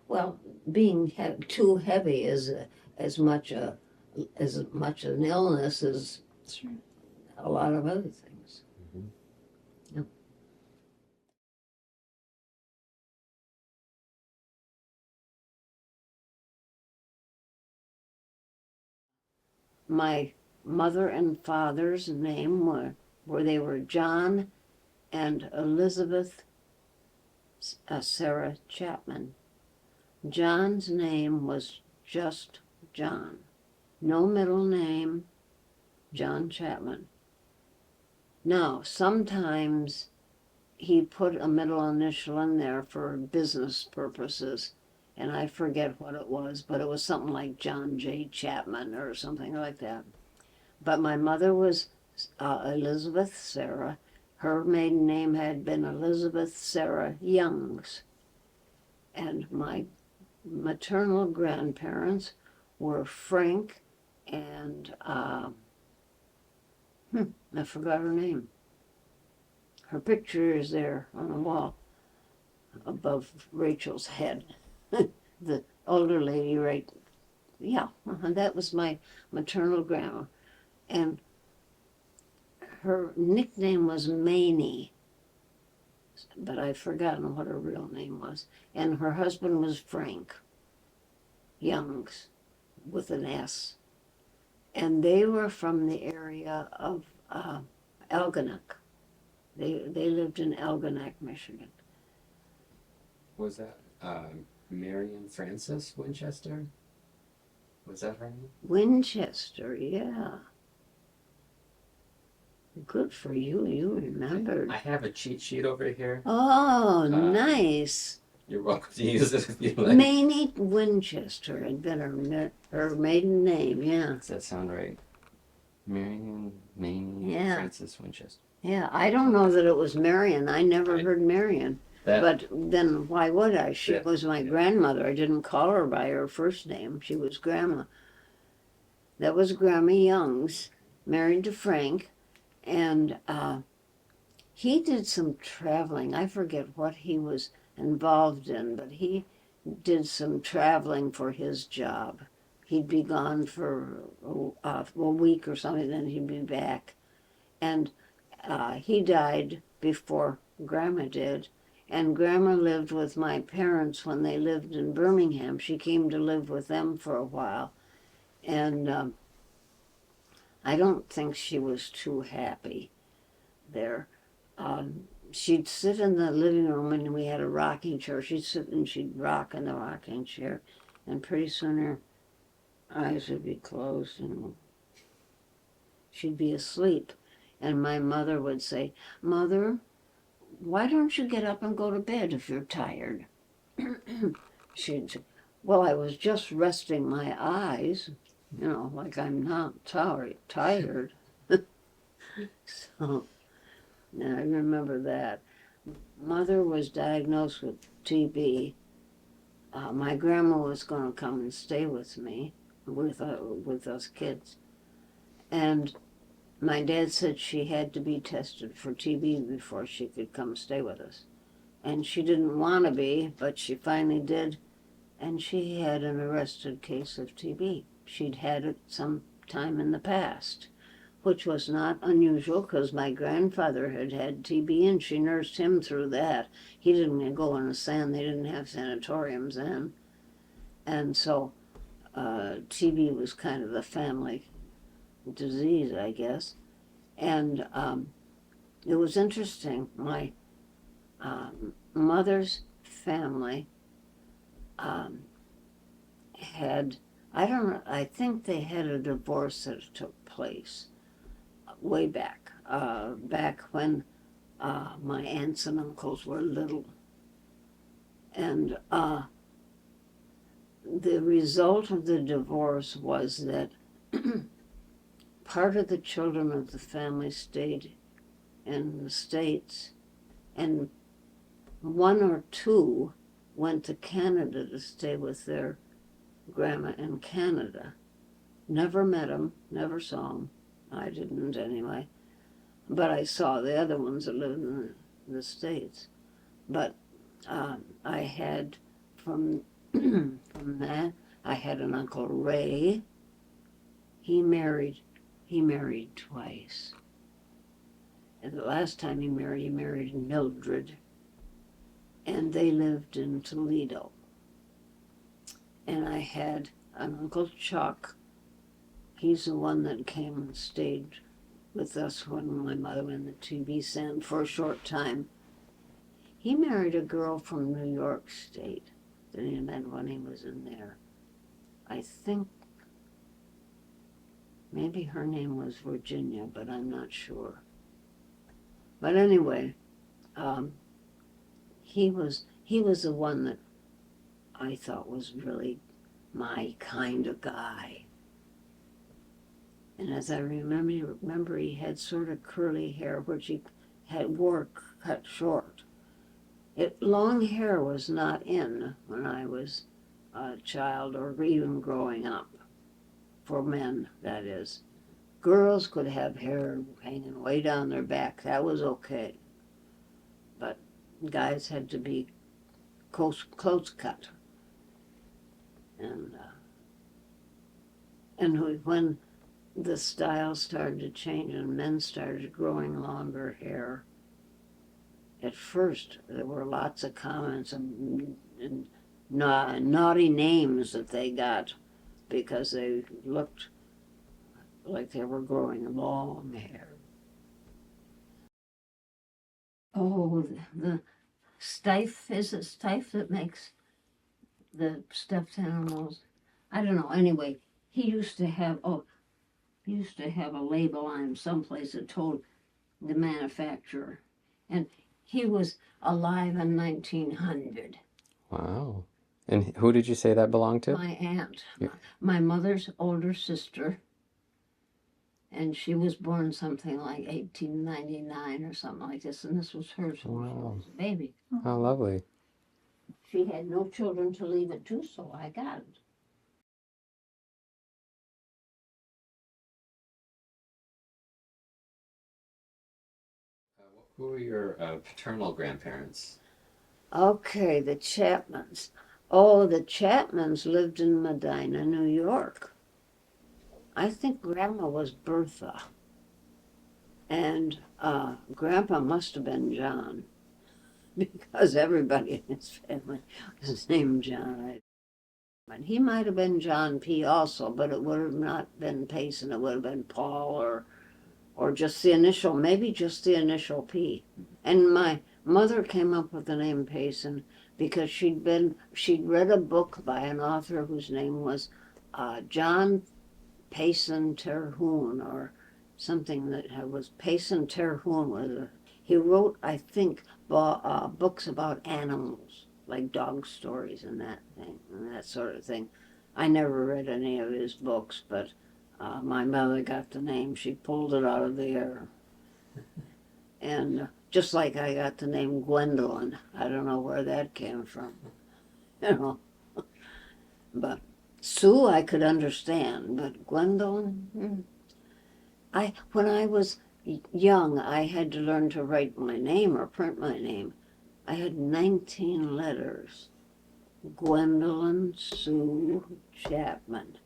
Well, being too heavy is as much an illness as Sure. a lot of other things. Yep. My mother and father's name were John and Elizabeth Sarah Chapman. John's name was just John. No middle name, John Chapman. Now, sometimes he put a middle initial in there for business purposes, and I forget what it was, but it was something like John J. Chapman or something like that. But my mother was Elizabeth Sarah. Her maiden name had been Elizabeth Sarah Youngs. And my maternal grandparents were Frank and, I forgot her name. Her picture is there on the wall above Rachel's head. The older lady, right? Yeah, that was my maternal grandma. And her nickname was Mamie, but I've forgotten what her real name was. And her husband was Frank Youngs, with an S. And they were from the area of Algonac. They lived in Algonac, Michigan. Was that Marion Frances Winchester? Was that her name? Winchester, yeah. Good for you, you remembered. I have a cheat sheet over here. Oh, nice. You're welcome to use it if you like. Mamie Winchester had been her maiden name, yeah. Does that sound right? Marion Mamie Yeah. Frances Winchester. Yeah, I don't know that it was Marion. I never heard Marion. That, But then why would I? She Yeah. was my grandmother. I didn't call her by her first name. She was Grandma. That was Grandma Young's, married to Frank. And he did some traveling. I forget what he was involved in, but he did some traveling for his job. He'd be gone for a week or something, then he'd be back. And he died before Grandma did. And Grandma lived with my parents when they lived in Birmingham. She came to live with them for a while. And I don't think she was too happy there. She'd sit in the living room and we had a rocking chair. She'd sit and she'd rock in the rocking chair. And pretty soon her eyes would be closed and she'd be asleep. And my mother would say, "Mother, why don't you get up and go to bed if you're tired?" She'd say, "Well, I was just resting my eyes, like I'm not tired." So, now I remember that. Mother was diagnosed with TB. My grandma was going to come and stay with me, with us kids. And my dad said she had to be tested for TB before she could come stay with us. And she didn't want to be, but she finally did. And she had an arrested case of TB. She'd had it some time in the past, which was not unusual because my grandfather had had TB and she nursed him through that. He didn't go in the sand. They didn't have sanatoriums then. And so TB was kind of the family disease, I guess. And it was interesting. My mother's family had, I don't know, I think they had a divorce that took place way back, back when my aunts and uncles were little. And the result of the divorce was that part of the children of the family stayed in the States, and one or two went to Canada to stay with their grandma in Canada. Never met them, never saw them. I didn't anyway. But I saw the other ones that lived in the States. But I had, from that, I had an Uncle Ray. He married twice. And the last time he married Mildred. And they lived in Toledo. And I had an Uncle Chuck. He's the one that came and stayed with us when my mother went in the TB sand for a short time. He married a girl from New York State that he met when he was in there. I think maybe her name was Virginia, but I'm not sure. But anyway, he was the one that I thought was really my kind of guy. And as I remember he had sort of curly hair, which he wore cut short. Long hair was not in when I was a child or even growing up, for men, that is. Girls could have hair hanging way down their back. That was okay. But guys had to be close cut. And when the style started to change and men started growing longer hair, at first there were lots of comments and naughty names that they got because they looked like they were growing long hair. Oh, the Stife, is it Stife that makes the stuffed animals? I don't know. Anyway, he used to have a label on him someplace that told the manufacturer, and he was alive in 1900. Wow. And who did you say that belonged to? My aunt, Yeah. my mother's older sister, and she was born something like 1899 or something like this, and this was hers when she Wow. was a baby. How lovely. She had no children to leave it to, so I got it. Who were your paternal grandparents? Okay, the Chapmans. Oh, the Chapmans lived in Medina, New York. I think Grandma was Bertha, and Grandpa must have been John, because everybody in his family is named John. And he might have been John P. also, but it would have not been Payson. It would have been Paul or just the initial, maybe just the initial P. And my mother came up with the name Payson because she'd read a book by an author whose name was John Payson Terhune or something that was Payson Terhune. He wrote, I think, books about animals, like dog stories and that thing, and that sort of thing. I never read any of his books, but my mother got the name. She pulled it out of the air. And just like I got the name Gwendolyn. I don't know where that came from, you know. But Sue I could understand, but Gwendolyn, when I was young, I had to learn to write my name or print my name. I had 19 letters. Gwendolyn Sue Chapman.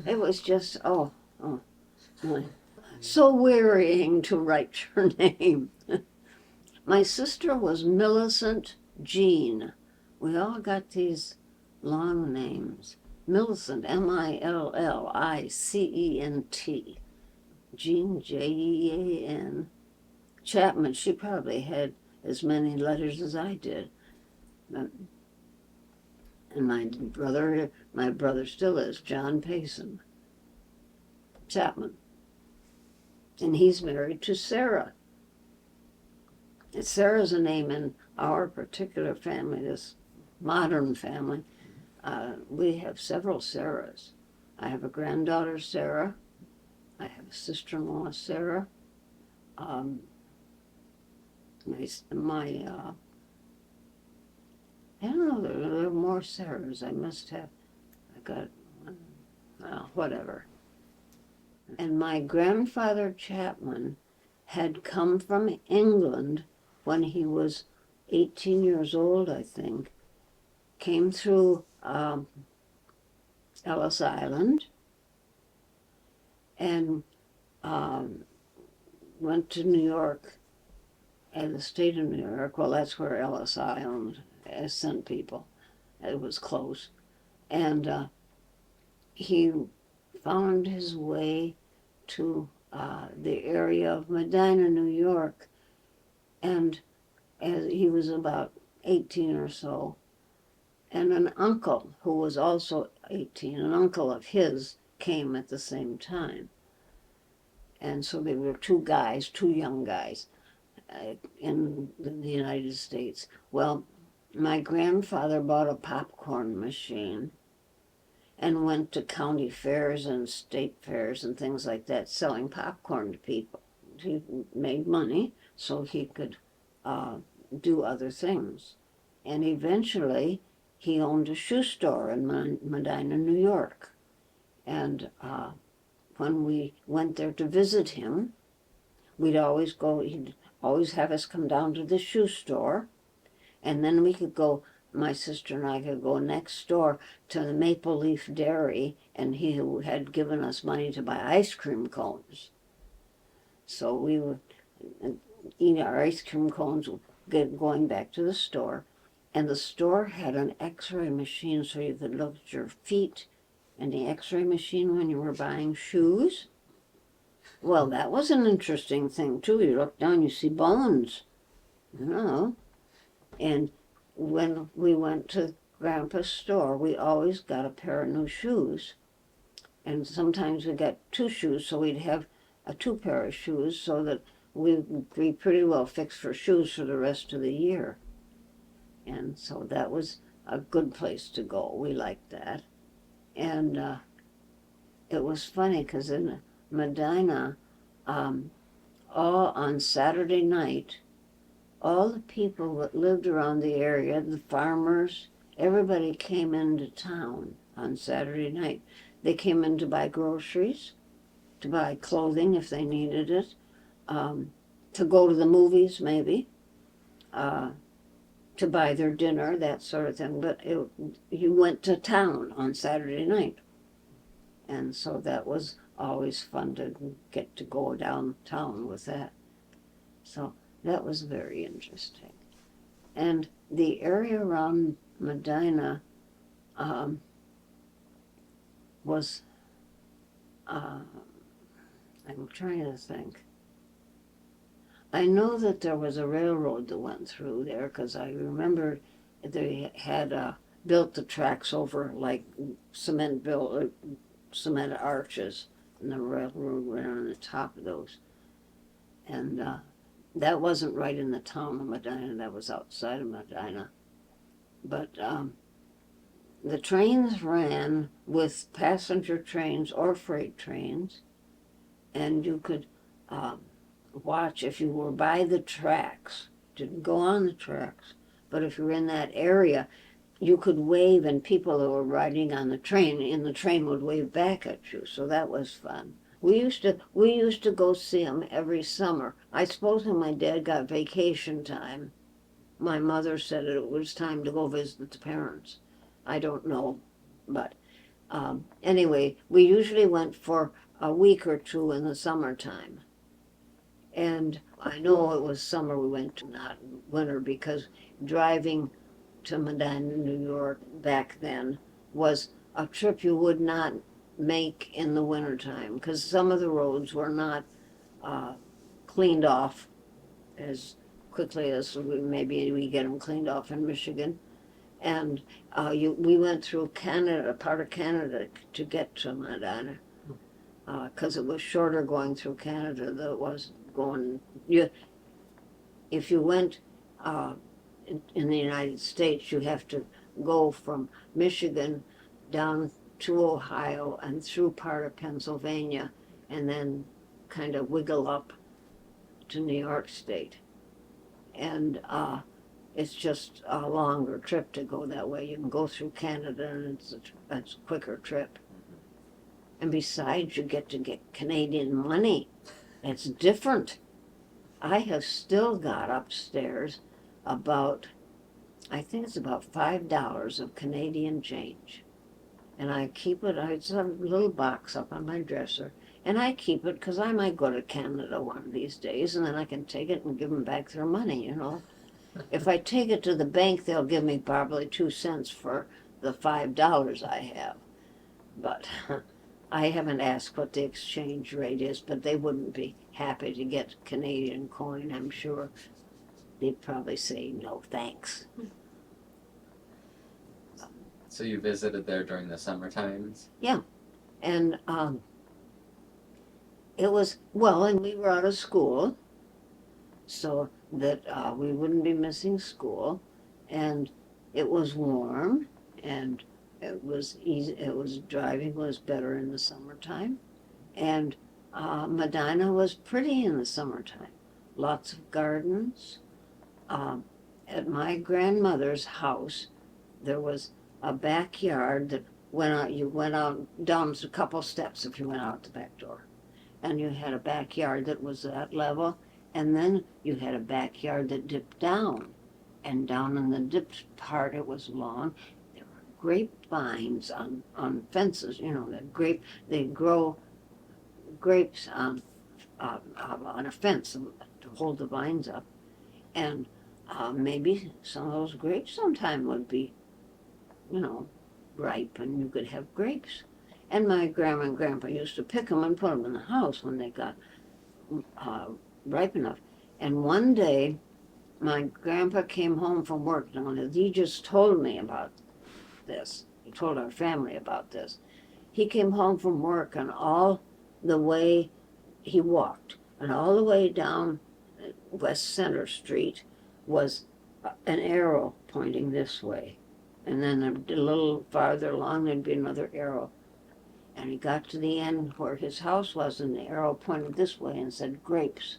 It was just, so wearying to write your name. My sister was Millicent Jean. We all got these long names. Millicent, Millicent. Jean, Jean. Chapman, she probably had as many letters as I did. And my brother still is, John Payson Chapman. And he's married to Sarah. And Sarah's a name in our particular family, this modern family. We have several Sarahs. I have a granddaughter, Sarah. I have a sister-in-law, Sarah. I don't know, there are more Sarahs. I must have. I got, well, whatever. And my grandfather Chapman had come from England when he was 18 years old, I think. Came through Ellis Island and went to New York, and the state of New York. Well, that's where Ellis Island sent people. It was close. And he found his way to the area of Medina, New York, and as he was about 18 or so, and an uncle who was also 18, an uncle of his, came at the same time. And so they were two young guys in the United States. Well, my grandfather bought a popcorn machine and went to county fairs and state fairs and things like that, selling popcorn to people. He made money so he could do other things. And eventually, he owned a shoe store in Medina, New York. And when we went there to visit him, he'd always have us come down to the shoe store, and then we could go, my sister and I could go next door to the Maple Leaf Dairy, and he had given us money to buy ice cream cones. So we would eat our ice cream cones going back to the store. And the store had an x-ray machine so you could look at your feet, and the x-ray machine when you were buying shoes. Well, that was an interesting thing too. You look down, you see bones, you know. And when we went to Grandpa's store, we always got a pair of new shoes. And sometimes we got two shoes, so we'd have a two pair of shoes so that we'd be pretty well fixed for shoes for the rest of the year. And so that was a good place to go. We liked that. And it was funny because in Medina, all on Saturday night, all the people that lived around the area, the farmers, everybody came into town on Saturday night. They came in to buy groceries, to buy clothing if they needed it, to go to the movies maybe, to buy their dinner, that sort of thing. But you went to town on Saturday night. And so that was always fun to get to go downtown with that. So that was very interesting. And the area around Medina was, I'm trying to think. I know that there was a railroad that went through there because I remember they had built the tracks over like cement arches, and the railroad went on the top of those. And that wasn't right in the town of Medina, that was outside of Medina. But the trains ran with passenger trains or freight trains, and you could watch if you were by the tracks. Didn't go on the tracks, but if you were in that area, you could wave, and people that were riding on the train would wave back at you. So that was fun. We used to go see them every summer. I suppose when my dad got vacation time, my mother said it was time to go visit the parents. I don't know, but anyway, we usually went for a week or two in the summertime. And I know it was summer we went to, not winter, because driving to Medina, New York back then was a trip you would not make in the wintertime because some of the roads were not cleaned off as quickly as maybe we get them cleaned off in Michigan. And we went through Canada, part of Canada, to get to Medina because it was shorter going through Canada than it was going. If you went in the United States, you have to go from Michigan down to Ohio and through part of Pennsylvania and then kind of wiggle up to New York State. And it's just a longer trip to go that way. You can go through Canada and it's a quicker trip. And besides, you get to get Canadian money. It's different. I have still got upstairs I think it's about $5 of Canadian change. And I keep it, it's a little box up on my dresser. And I keep it because I might go to Canada one of these days and then I can take it and give them back their money, you know. If I take it to the bank, they'll give me probably 2 cents for the $5 I have. But I haven't asked what the exchange rate is, but they wouldn't be happy to get Canadian coin, I'm sure. They'd probably say, no, thanks. So you visited there during the summer times? Yeah. And it was, and we were out of school, so that we wouldn't be missing school. And it was warm, and it was easy. Driving was better in the summertime. And Medina was pretty in the summertime. Lots of gardens. At my grandmother's house, there was a backyard that you went out down a couple steps if you went out the back door. And you had a backyard that was that level, and then you had a backyard that dipped down. And down in the dipped part, it was lawn. There were grapevines on fences, you know, they grow grapes on a fence to hold the vines up. And maybe some of those grapes sometime would be, you know, ripe and you could have grapes. And my grandma and grandpa used to pick them and put them in the house when they got ripe enough. And one day, my grandpa came home from work. Now, he just told me about this. He told our family about this. He came home from work, and all the way he walked, and all the way down West Center Street was an arrow pointing this way. And then a little farther along, there'd be another arrow. And he got to the end where his house was, and the arrow pointed this way and said grapes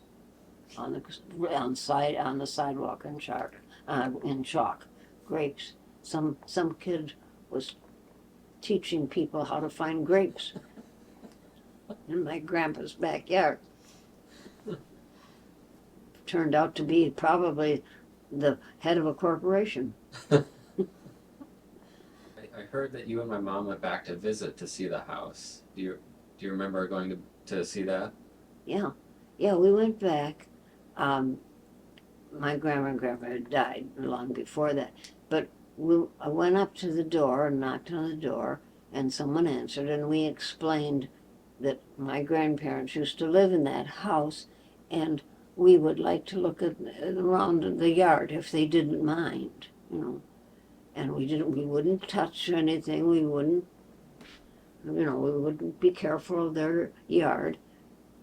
on the sidewalk in chalk. Grapes. Some kid was teaching people how to find grapes in my grandpa's backyard. Turned out to be probably the head of a corporation. I heard that you and my mom went back to visit to see the house. Do you remember going to see that? Yeah, we went back. My grandma and grandpa had died long before that, but I went up to the door and knocked on the door, and someone answered, and we explained that my grandparents used to live in that house, and we would like to look around the yard if they didn't mind, you know. And we wouldn't touch anything. We wouldn't be careful of their yard.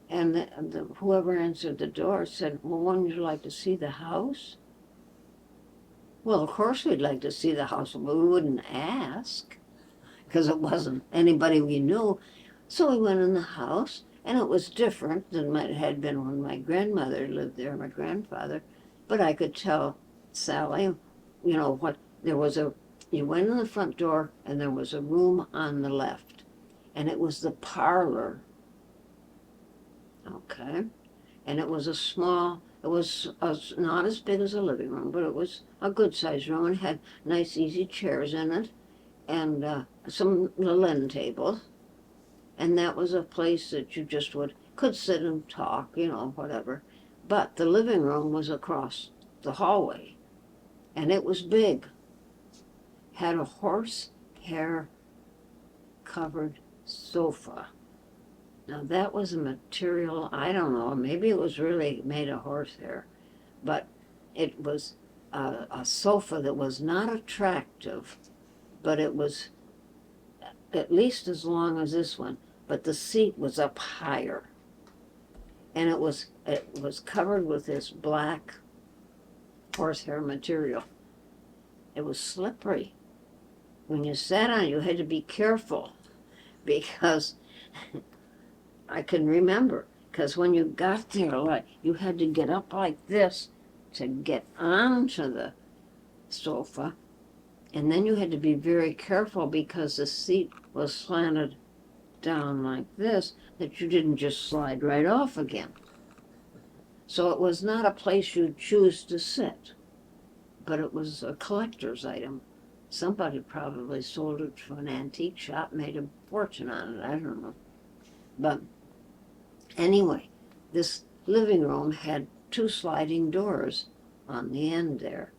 And whoever answered the door said, well, wouldn't you like to see the house? Well, of course we'd like to see the house, but we wouldn't ask, because it wasn't anybody we knew. So we went in the house, and it was different than it had been when my grandmother lived there, my grandfather. But I could tell Sally, you went in the front door, and there was a room on the left, and it was the parlor. Okay. And it was not as big as a living room, but it was a good-sized room, and had nice, easy chairs in it, and some linen tables. And that was a place that you just could sit and talk, whatever. But the living room was across the hallway, and it was big. Had a horsehair covered sofa. Now that was a material, I don't know, maybe it was really made of horsehair, but it was a sofa that was not attractive, but it was at least as long as this one, but the seat was up higher. And it was covered with this black horsehair material. It was slippery. When you sat on it, you had to be careful, because I can remember, because when you got there, you had to get up like this to get onto the sofa, and then you had to be very careful because the seat was slanted down like this, that you didn't just slide right off again. So it was not a place you'd choose to sit, but it was a collector's item. Somebody probably sold it to an antique shop, made a fortune on it, I don't know. But anyway, this living room had 2 sliding doors on the end there.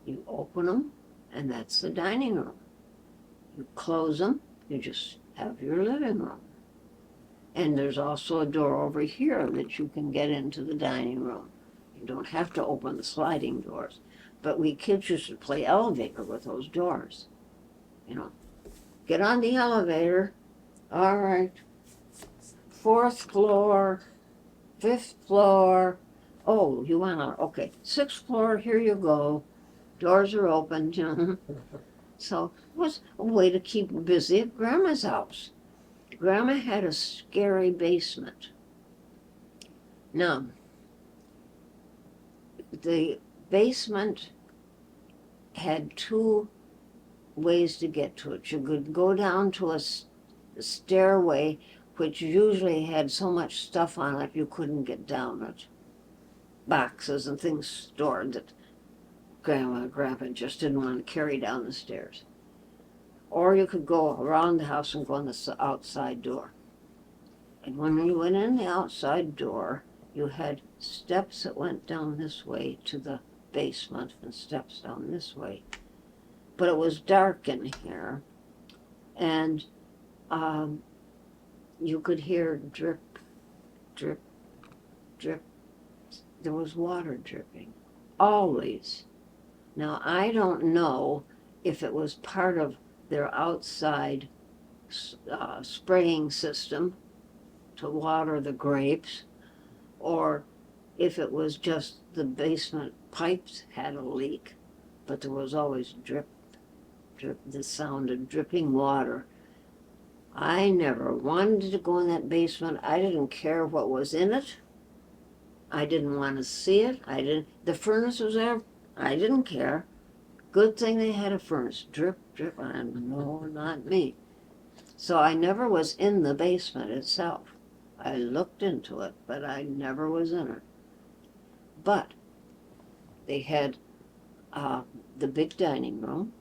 You open them, and that's the dining room. You close them, you just have your living room. And there's also a door over here that you can get into the dining room. You don't have to open the sliding doors. But we kids used to play elevator with those doors. Get on the elevator, all right, 4th floor, 5th floor, oh, you want to, okay, 6th floor, here you go, doors are open, So it was a way to keep busy at Grandma's house. Grandma had a scary basement. Now, the basement had 2 ways to get to it. You could go down to a stairway, which usually had so much stuff on it you couldn't get down it. Boxes and things stored that Grandma and Grandpa just didn't want to carry down the stairs. Or you could go around the house and go in the outside door. And when you went in the outside door, you had steps that went down this way to the basement and steps down this way. But it was dark in here, and you could hear drip, drip, drip. There was water dripping, always. Now, I don't know if it was part of their outside spraying system to water the grapes, or if it was just the basement pipes had a leak, but there was always drip, drip, the sound of dripping water. I never wanted to go in that basement. I didn't care what was in it. I didn't want to see it. The furnace was there. I didn't care. Good thing they had a furnace. Drip, drip. No, not me. So I never was in the basement itself. I looked into it, but I never was in it. But they had the big dining room,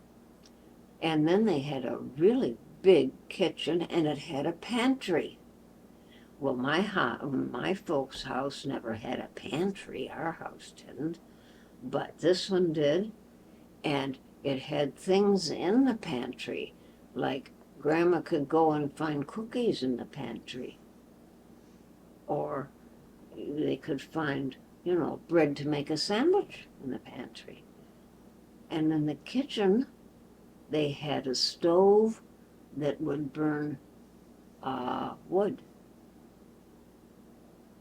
and then they had a really big kitchen, and it had a pantry. Well, my folks' house never had a pantry. Our house didn't, but this one did, and it had things in the pantry, like Grandma could go and find cookies in the pantry, or they could find, bread to make a sandwich in the pantry. And in the kitchen, they had a stove that would burn wood.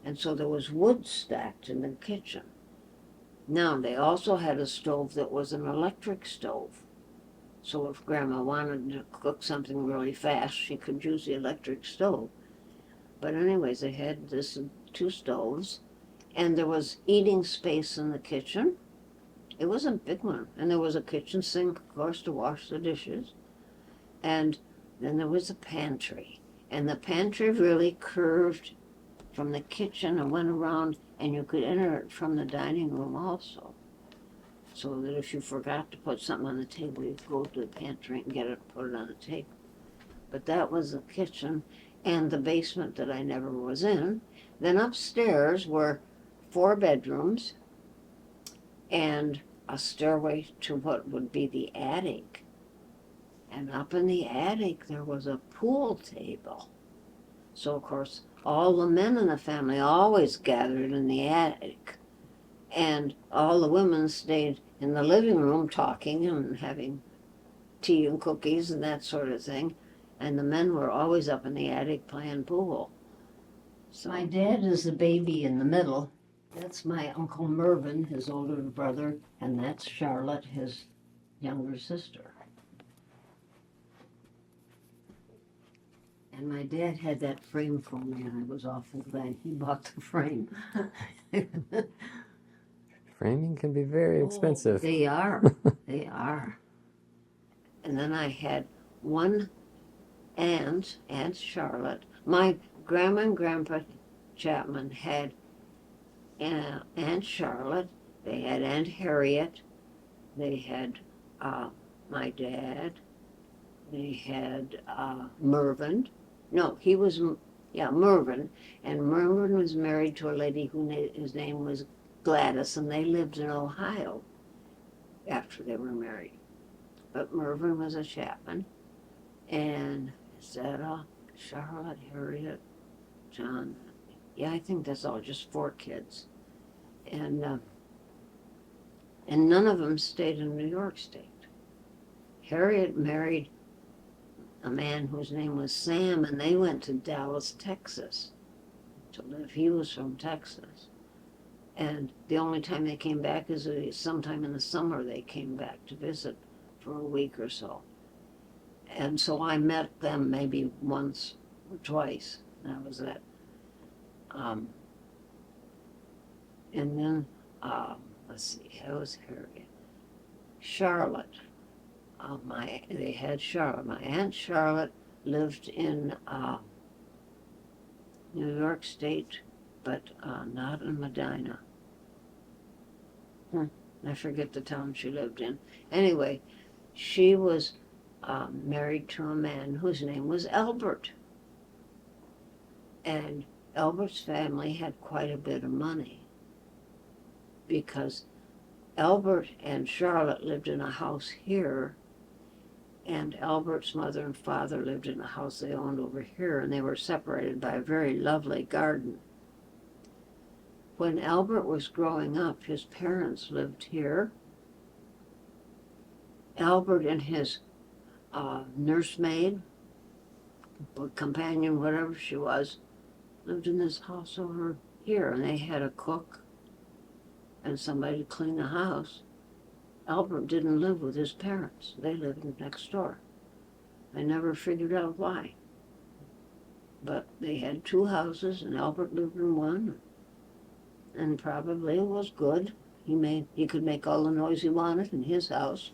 And so there was wood stacked in the kitchen. Now, they also had a stove that was an electric stove. So if Grandma wanted to cook something really fast, she could use the electric stove. But anyways, they had this 2 stoves, and there was eating space in the kitchen. It was a big one. And there was a kitchen sink, of course, to wash the dishes. And then there was a pantry. And the pantry really curved from the kitchen and went around, and you could enter it from the dining room also. So that if you forgot to put something on the table, you'd go to the pantry and get it and put it on the table. But that was the kitchen and the basement that I never was in. Then upstairs were 4 bedrooms and a stairway to what would be the attic. And up in the attic there was a pool table. So of course all the men in the family always gathered in the attic. And all the women stayed in the living room talking and having tea and cookies and that sort of thing. And the men were always up in the attic playing pool. So my dad is the baby in the middle. That's my Uncle Mervyn, his older brother, and that's Charlotte, his younger sister. And my dad had that frame for me, and I was awful glad he bought the frame. Framing can be very expensive. They are. They are. And then I had one aunt, Aunt Charlotte. My grandma and grandpa Chapman had Aunt Charlotte. They had Aunt Harriet. They had my dad. They had Mervyn. No, he was, Mervyn. And Mervyn was married to a lady whose name was Gladys, and they lived in Ohio after they were married. But Mervyn was a Chapman. And is that Charlotte, Harriet, John? Yeah, I think that's all, just 4 kids. And none of them stayed in New York State. Harriet married a man whose name was Sam, and they went to Dallas, Texas to live. He was from Texas. And the only time they came back is sometime in the summer they came back to visit for a week or so. And so I met them maybe once or twice. That was it. And then, let's see, how was Harriet? Charlotte. They had Charlotte. My Aunt Charlotte lived in New York State, but not in Medina. I forget the town she lived in. Anyway, she was married to a man whose name was Albert. And Albert's family had quite a bit of money because Albert and Charlotte lived in a house here, And Albert's mother and father lived in a house they owned over here, and they were separated by a very lovely garden. When Albert was growing up, his parents lived here. Albert and his nursemaid, or companion, whatever she was, lived in this house over here, and they had a cook and somebody to clean the house. Albert didn't live with his parents. They lived next door. I never figured out why. But they had two houses, and Albert lived in one, and probably it was good. He could make all the noise he wanted in his house.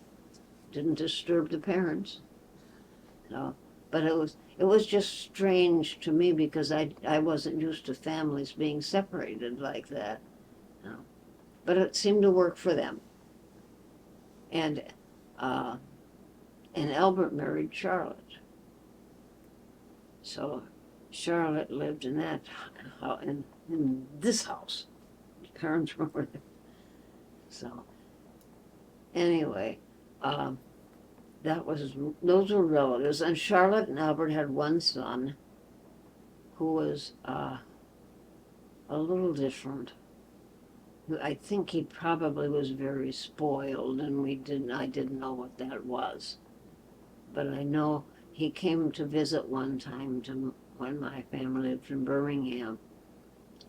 Didn't disturb the parents. So, but it was just strange to me because I wasn't used to families being separated like that. No. But it seemed to work for them. And Albert married Charlotte. So Charlotte lived in that in this house. His parents were there. So anyway, those were relatives. And Charlotte and Albert had one son who was a little different. I think he probably was very spoiled, and I didn't know what that was. But I know he came to visit one time when my family lived in Birmingham,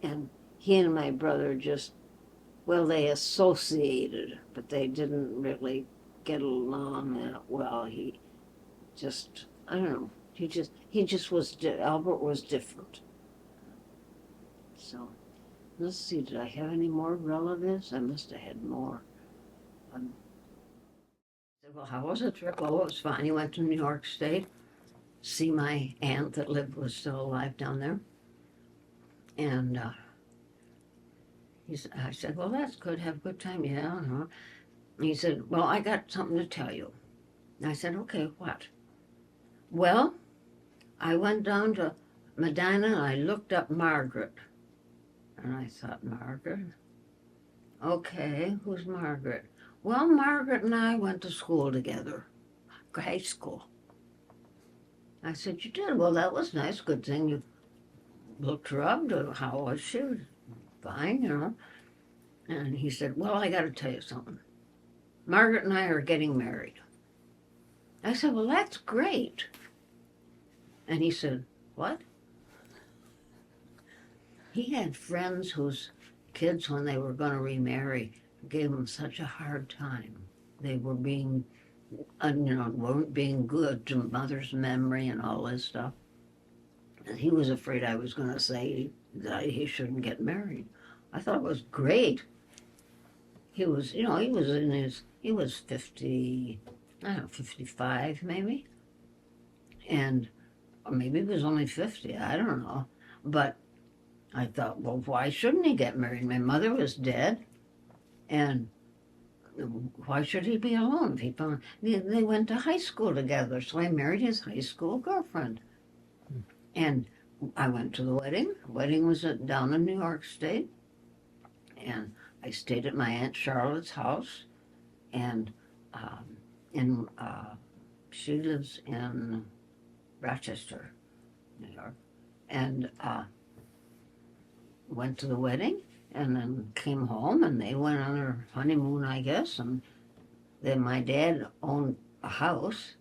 and he and my brother they associated, but they didn't really get along that well. He just, I don't know, Albert was different. So, let's see, did I have any more relatives? I must have had more. Well, how was the trip? Oh, it was fine. He went to New York State, see my aunt that was still alive down there. And I said, well, that's good. Have a good time. Yeah, uh-huh. He said, well, I got something to tell you. I said, okay, what? Well, I went down to Medina and I looked up Margaret. And I thought, Margaret? Okay, who's Margaret? Well, Margaret and I went to school together, high school. I said, you did? Well, that was nice. Good thing you looked her up. How was she? Fine, you know. And he said, well, I got to tell you something. Margaret and I are getting married. I said, well, that's great. And he said, what? He had friends whose kids, when they were going to remarry, gave them such a hard time. They were weren't being good to mother's memory and all this stuff. And he was afraid I was going to say that he shouldn't get married. I thought it was great. He was 50, I don't know, 55 maybe. Or maybe he was only 50, I don't know. But I thought, well, why shouldn't he get married? My mother was dead, and why should he be alone? They went to high school together, so I married his high school girlfriend. And I went to the wedding. The wedding was down in New York State, and I stayed at my Aunt Charlotte's house, and she lives in Rochester, New York, and went to the wedding, and then came home, and they went on their honeymoon, I guess, and then my dad owned a house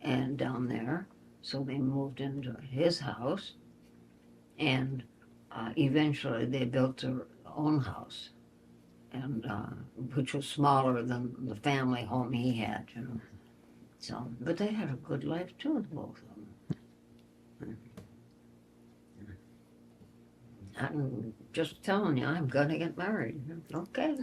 and down there, so they moved into his house, and eventually they built their own house, and which was smaller than the family home he had, you know. So, but they had a good life too, both of them. I'm just telling you, I'm gonna get married. Okay.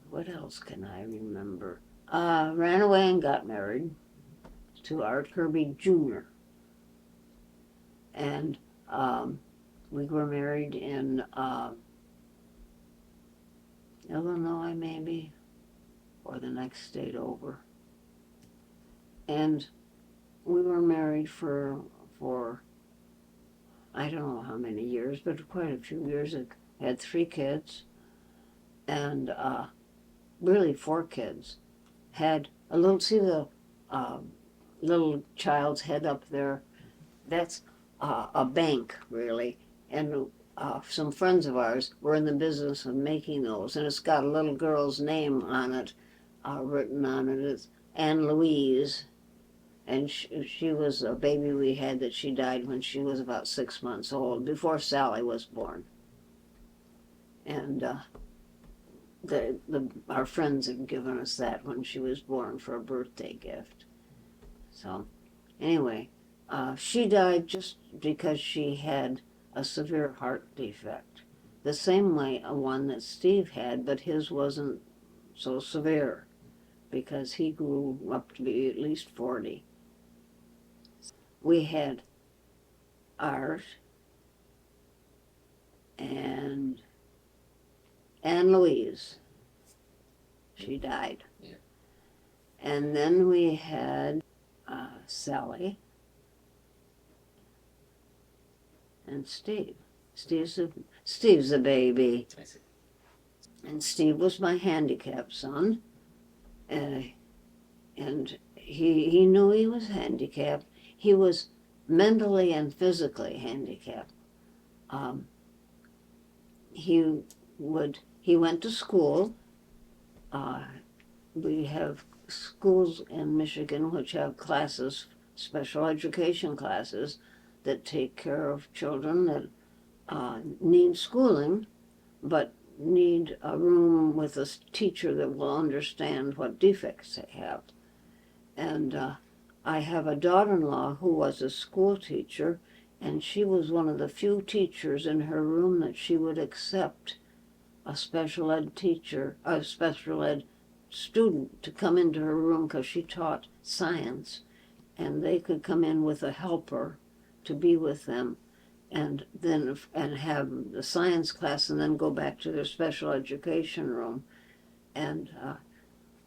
What else can I remember? Ran away and got married to Art Kirby Jr. And we were married in Illinois, maybe, or the next state over. And we were married for I don't know how many years, but quite a few years. It had 3 kids, and really 4 kids. Had a little, see the little child's head up there? That's a bank, really. And some friends of ours were in the business of making those, and it's got a little girl's name on it, written on it. It's Anne Louise, and she was a baby we had that she died when she was about 6 months old, before Sally was born. And our friends had given us that when she was born for a birthday gift. So anyway, she died just because she had a severe heart defect. The same way one that Steve had, but his wasn't so severe because he grew up to be at least 40. We had Art and Anne Louise. She died. Yeah. And then we had Sally and Steve. Steve's a baby. I see. And Steve was my handicapped son. And he knew he was handicapped. He was mentally and physically handicapped. He went to school. We have schools in Michigan which have classes, special education classes, that take care of children that need schooling, but need a room with a teacher that will understand what defects they have. And I have a daughter-in-law who was a school teacher, and she was one of the few teachers in her room that she would accept a special ed teacher, a special ed student to come into her room because she taught science, and they could come in with a helper to be with them, and have the science class, and then go back to their special education room, and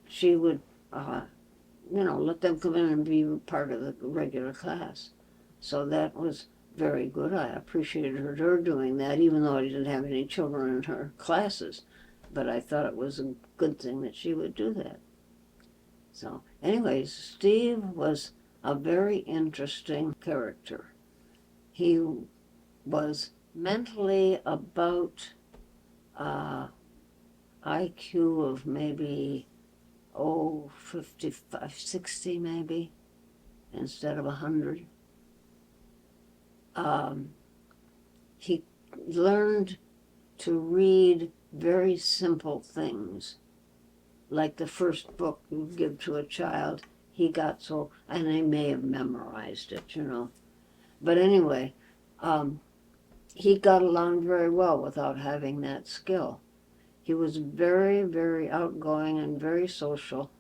she would let them come in and be part of the regular class. So that was very good. I appreciated her doing that, even though I didn't have any children in her classes. But I thought it was a good thing that she would do that. So anyways, Steve was a very interesting character. He was mentally about IQ of maybe 55, 60 maybe, instead of 100. He learned to read very simple things, like the first book you give to a child. He got so, and he may have memorized it, But anyway, he got along very well without having that skill. He was very, very outgoing and very social.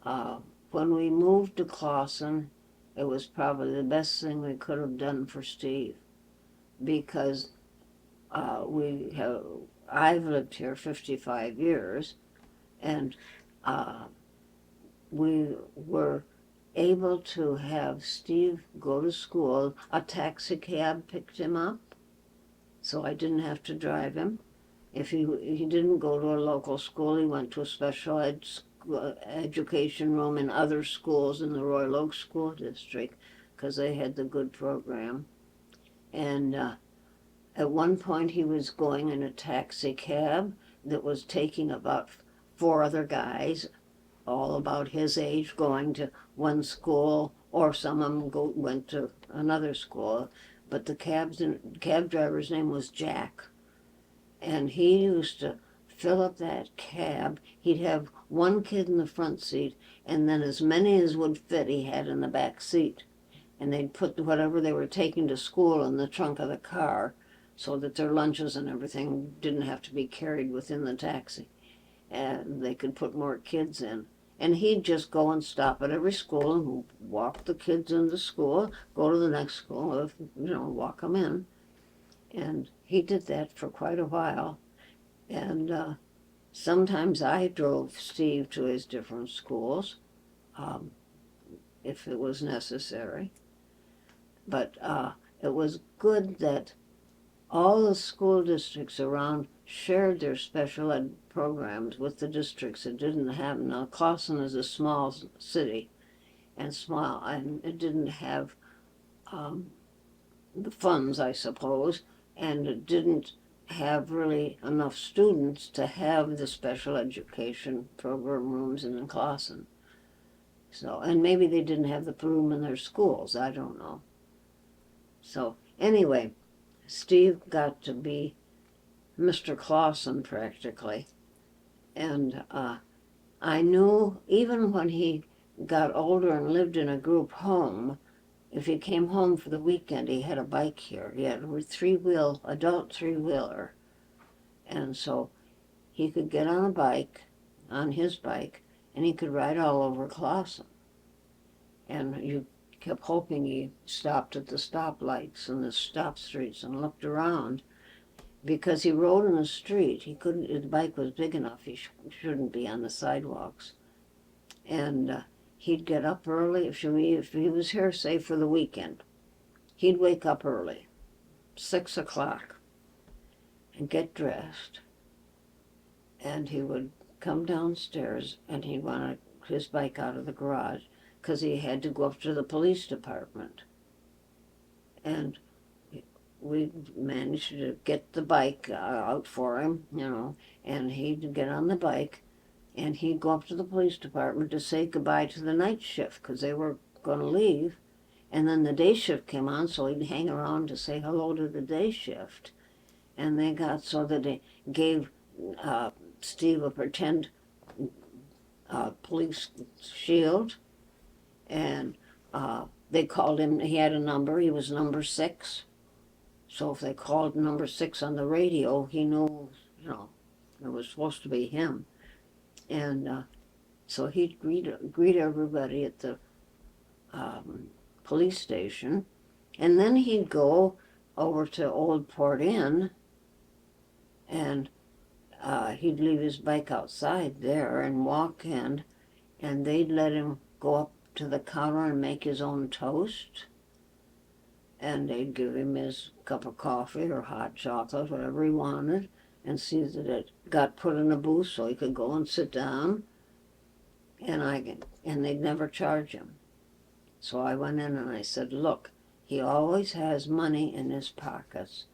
When we moved to Clawson, it was probably the best thing we could have done for Steve, because I've lived here 55 years, and we were able to have Steve go to school. A taxi cab picked him up, so I didn't have to drive him. If he didn't go to a local school, he went to a special education room in other schools in the Royal Oak School District, because they had the good program. And at one point he was going in a taxi cab that was taking about 4 other guys, all about his age, going to one school, or some of them went to another school. But the cab driver's name was Jack. And he used to fill up that cab. He'd have one kid in the front seat, and then as many as would fit he had in the back seat. And they'd put whatever they were taking to school in the trunk of the car, so that their lunches and everything didn't have to be carried within the taxi. And they could put more kids in. And he'd just go and stop at every school and walk the kids into school, go to the next school, walk them in. And he did that for quite a while. And sometimes I drove Steve to his different schools, if it was necessary. But it was good that all the school districts around shared their special ed programs with the districts that didn't have. Now, Clawson is a small city and it didn't have the funds, I suppose, and it didn't have really enough students to have the special education program rooms in Clawson. So, and maybe they didn't have the room in their schools, I don't know. So, anyway, Steve got to be Mr. Clawson practically. And I knew even when he got older and lived in a group home, if he came home for the weekend, he had a bike here. He had a adult three-wheeler. And so he could get on his bike, and he could ride all over Clawson. And you kept hoping he stopped at the stoplights and the stop streets and looked around, because he rode in the street. He couldn't. The bike was big enough. He shouldn't be on the sidewalks. And he'd get up early if he was here, say for the weekend. He'd wake up early, 6 o'clock, and get dressed. And he would come downstairs, and he'd want his bike out of the garage because he had to go up to the police department. And we managed to get the bike out for him, and he'd get on the bike, and he'd go up to the police department to say goodbye to the night shift because they were going to leave. And then the day shift came on, so he'd hang around to say hello to the day shift. And they got so that they gave Steve a pretend police shield, and they called him. He had a number. He was number 6. So if they called number 6 on the radio, he knew, it was supposed to be him. And so he'd greet everybody at the police station, and then he'd go over to Old Port Inn, and he'd leave his bike outside there and walk in, and they'd let him go up to the counter and make his own toast. And they'd give him his cup of coffee or hot chocolate, whatever he wanted, and see that it got put in a booth so he could go and sit down. And they'd never charge him. So I went in and I said, look, he always has money in his pockets.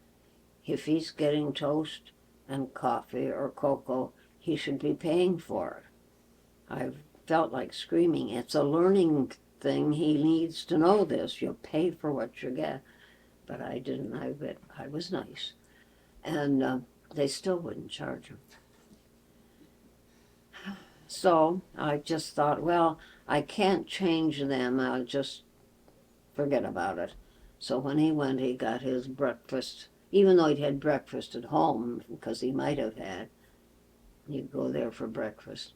If he's getting toast and coffee or cocoa, he should be paying for it. I felt like screaming. It's a learning thing. He needs to know this. You'll pay for what you get. But I didn't. I was nice. And they still wouldn't charge him. So I just thought, well, I can't change them. I'll just forget about it. So when he went, he got his breakfast, even though he'd had breakfast at home, because he might have had. He'd go there for breakfast.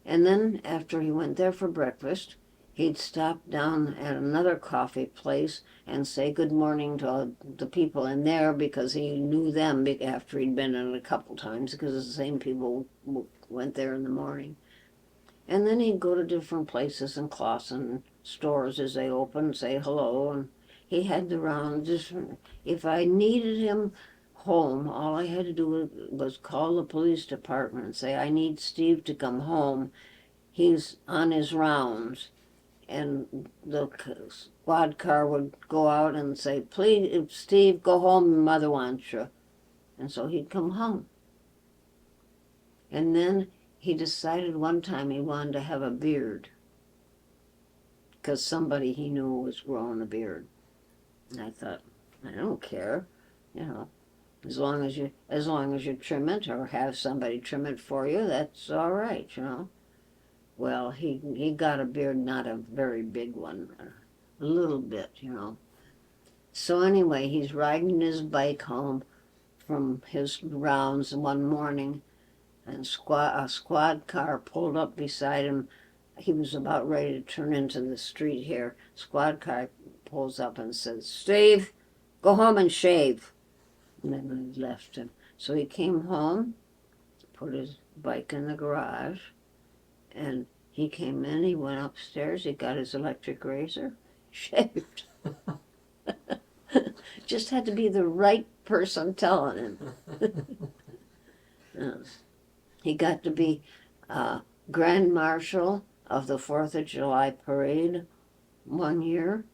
And then after he went there for breakfast, he'd stop down at another coffee place and say good morning to the people in there, because he knew them after he'd been in it a couple times, because the same people went there in the morning. And then he'd go to different places in Clawson, stores as they opened, say hello, and he had the round. If I needed him home, all I had to do was call the police department and say, I need Steve to come home. He's on his rounds. And the squad car would go out and say, please, Steve, go home, your mother wants you. And so he'd come home. And then he decided one time he wanted to have a beard, because somebody he knew was growing a beard. And I thought, I don't care, as long as you trim it or have somebody trim it for you, that's all right, Well, he got a beard, not a very big one, a little bit, So anyway, he's riding his bike home from his rounds one morning, and a squad car pulled up beside him. He was about ready to turn into the street here. Squad car pulls up and says, Steve, go home and shave. And then he left him. So he came home, put his bike in the garage, and he came in, he went upstairs, he got his electric razor, shaved. Just had to be the right person telling him. He got to be Grand Marshal of the 4th of July parade one year,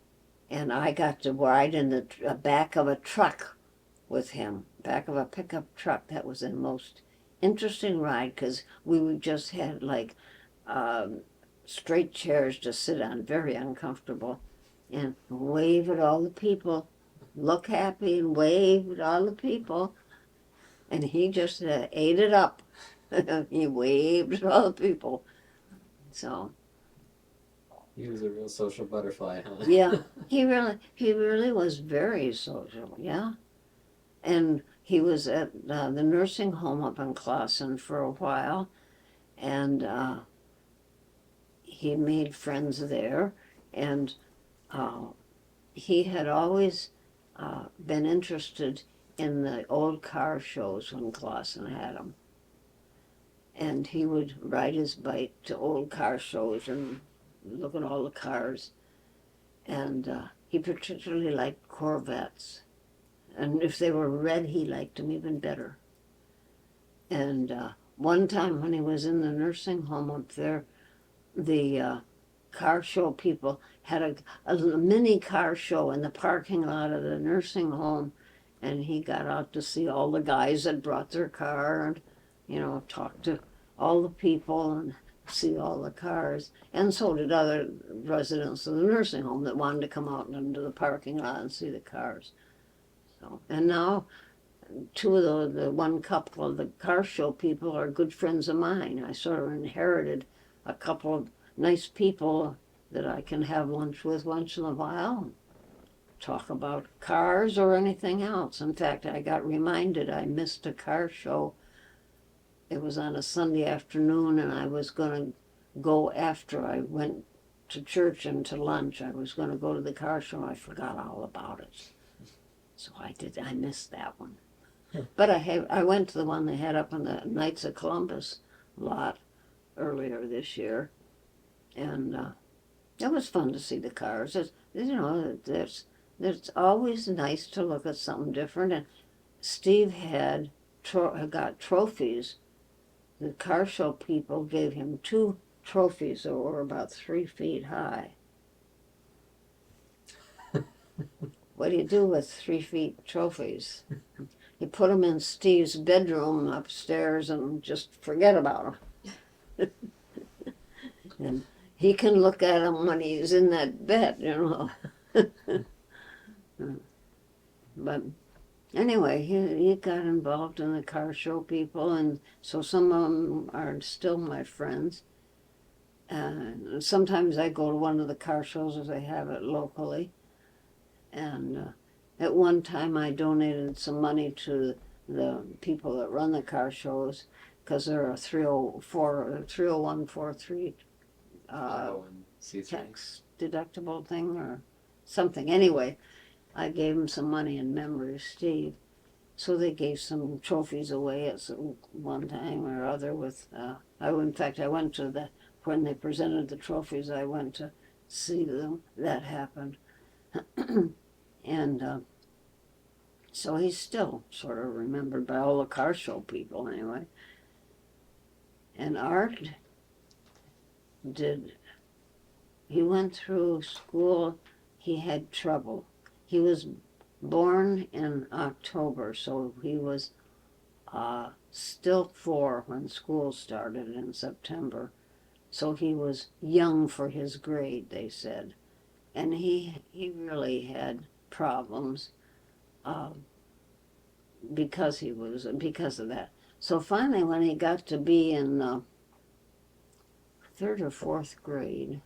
and I got to ride in the back of a truck with him, back of a pickup truck. That was the most interesting ride because we just had like straight chairs to sit on, very uncomfortable, and wave at all the people, look happy and wave at all the people, and he just ate it up. He waved at all the people. So He was a real social butterfly, huh? yeah, he really was very social. Yeah, and he was at the nursing home up in Clawson for a while, and he made friends there, and he had always been interested in the old car shows when Clawson had them. And he would ride his bike to old car shows and look at all the cars. And he particularly liked Corvettes. And if they were red, he liked them even better. And one time when he was in the nursing home up there, the car show people had a mini car show in the parking lot of the nursing home, and he got out to see all the guys that brought their car and, talk to all the people and see all the cars. And so did other residents of the nursing home that wanted to come out into the parking lot and see the cars. So, and now two of the one couple of the car show people are good friends of mine. I sort of inherited a couple of nice people that I can have lunch with once in a while, talk about cars or anything else. In fact, I got reminded I missed a car show. It was on a Sunday afternoon, and I was going to go after I went to church and to lunch. I was going to go to the car show. I forgot all about it. So I missed that one. But I went to the one they had up in the Knights of Columbus lot earlier this year, and it was fun to see the cars. It's always nice to look at something different. And Steve had got trophies. The car show people gave him 2 trophies that were about 3 feet high. What do you do with 3 feet trophies? You put them in Steve's bedroom upstairs and just forget about them. And he can look at them when he's in that bed. But anyway, he got involved in the car show people, and so some of them are still my friends. And sometimes I go to one of the car shows if they have it locally. And at one time I donated some money to the people that run the car shows because they're a 30143 tax deductible thing or something. Anyway, I gave them some money in memory of Steve. So they gave some trophies away at one time or other with, I went to when they presented the trophies, I went to see them. That happened. And so he's still sort of remembered by all the car show people anyway. And Art he went through school, he had trouble. He was born in October, so he was still 4 when school started in September. So he was young for his grade, they said. And he really had problems because of that. So finally, when he got to be in 3rd or 4th grade,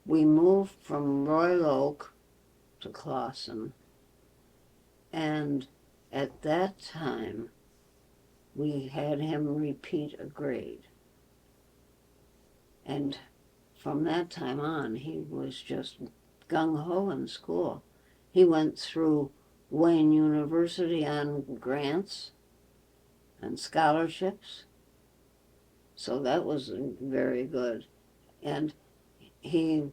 we moved from Royal Oak to Clawson. And at that time, we had him repeat a grade. And from that time on, he was just gung-ho in school. He went through Wayne University on grants and scholarships. So that was very good. And he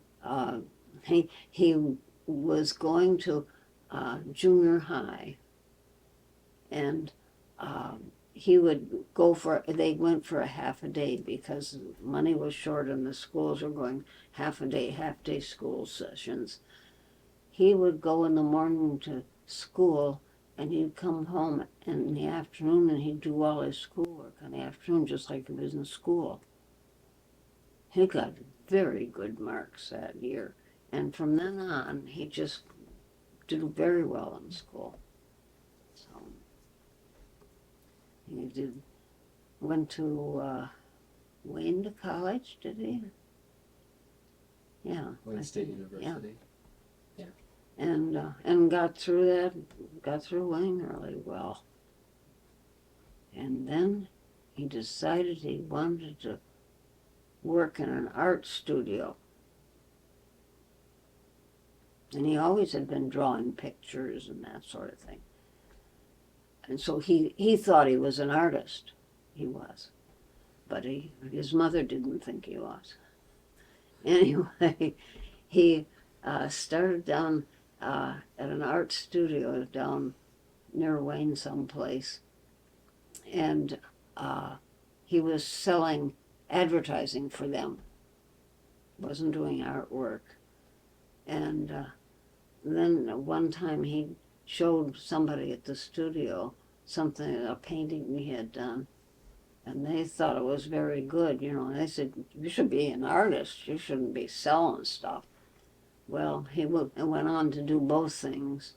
was going to junior high, and he would go for, they went for a half a day because money was short and the schools were going half day school sessions. He would go in the morning to school and he'd come home in the afternoon and he'd do all his schoolwork in the afternoon just like he was in school. He got very good marks that year. And from then on, he just did very well in school. So he went to Wayne to college, did he? Yeah. Wayne State University. Yeah. And got through Wayne really well. And then he decided he wanted to work in an art studio. And he always had been drawing pictures and that sort of thing. And so he thought he was an artist. He was. But his mother didn't think he was. Anyway, he started down at an art studio down near Wayne someplace. And he was selling advertising for them. Wasn't doing artwork. And then one time he showed somebody at the studio a painting he had done, and they thought it was very good, and they said, you should be an artist, you shouldn't be selling stuff. Well, he went on to do both things,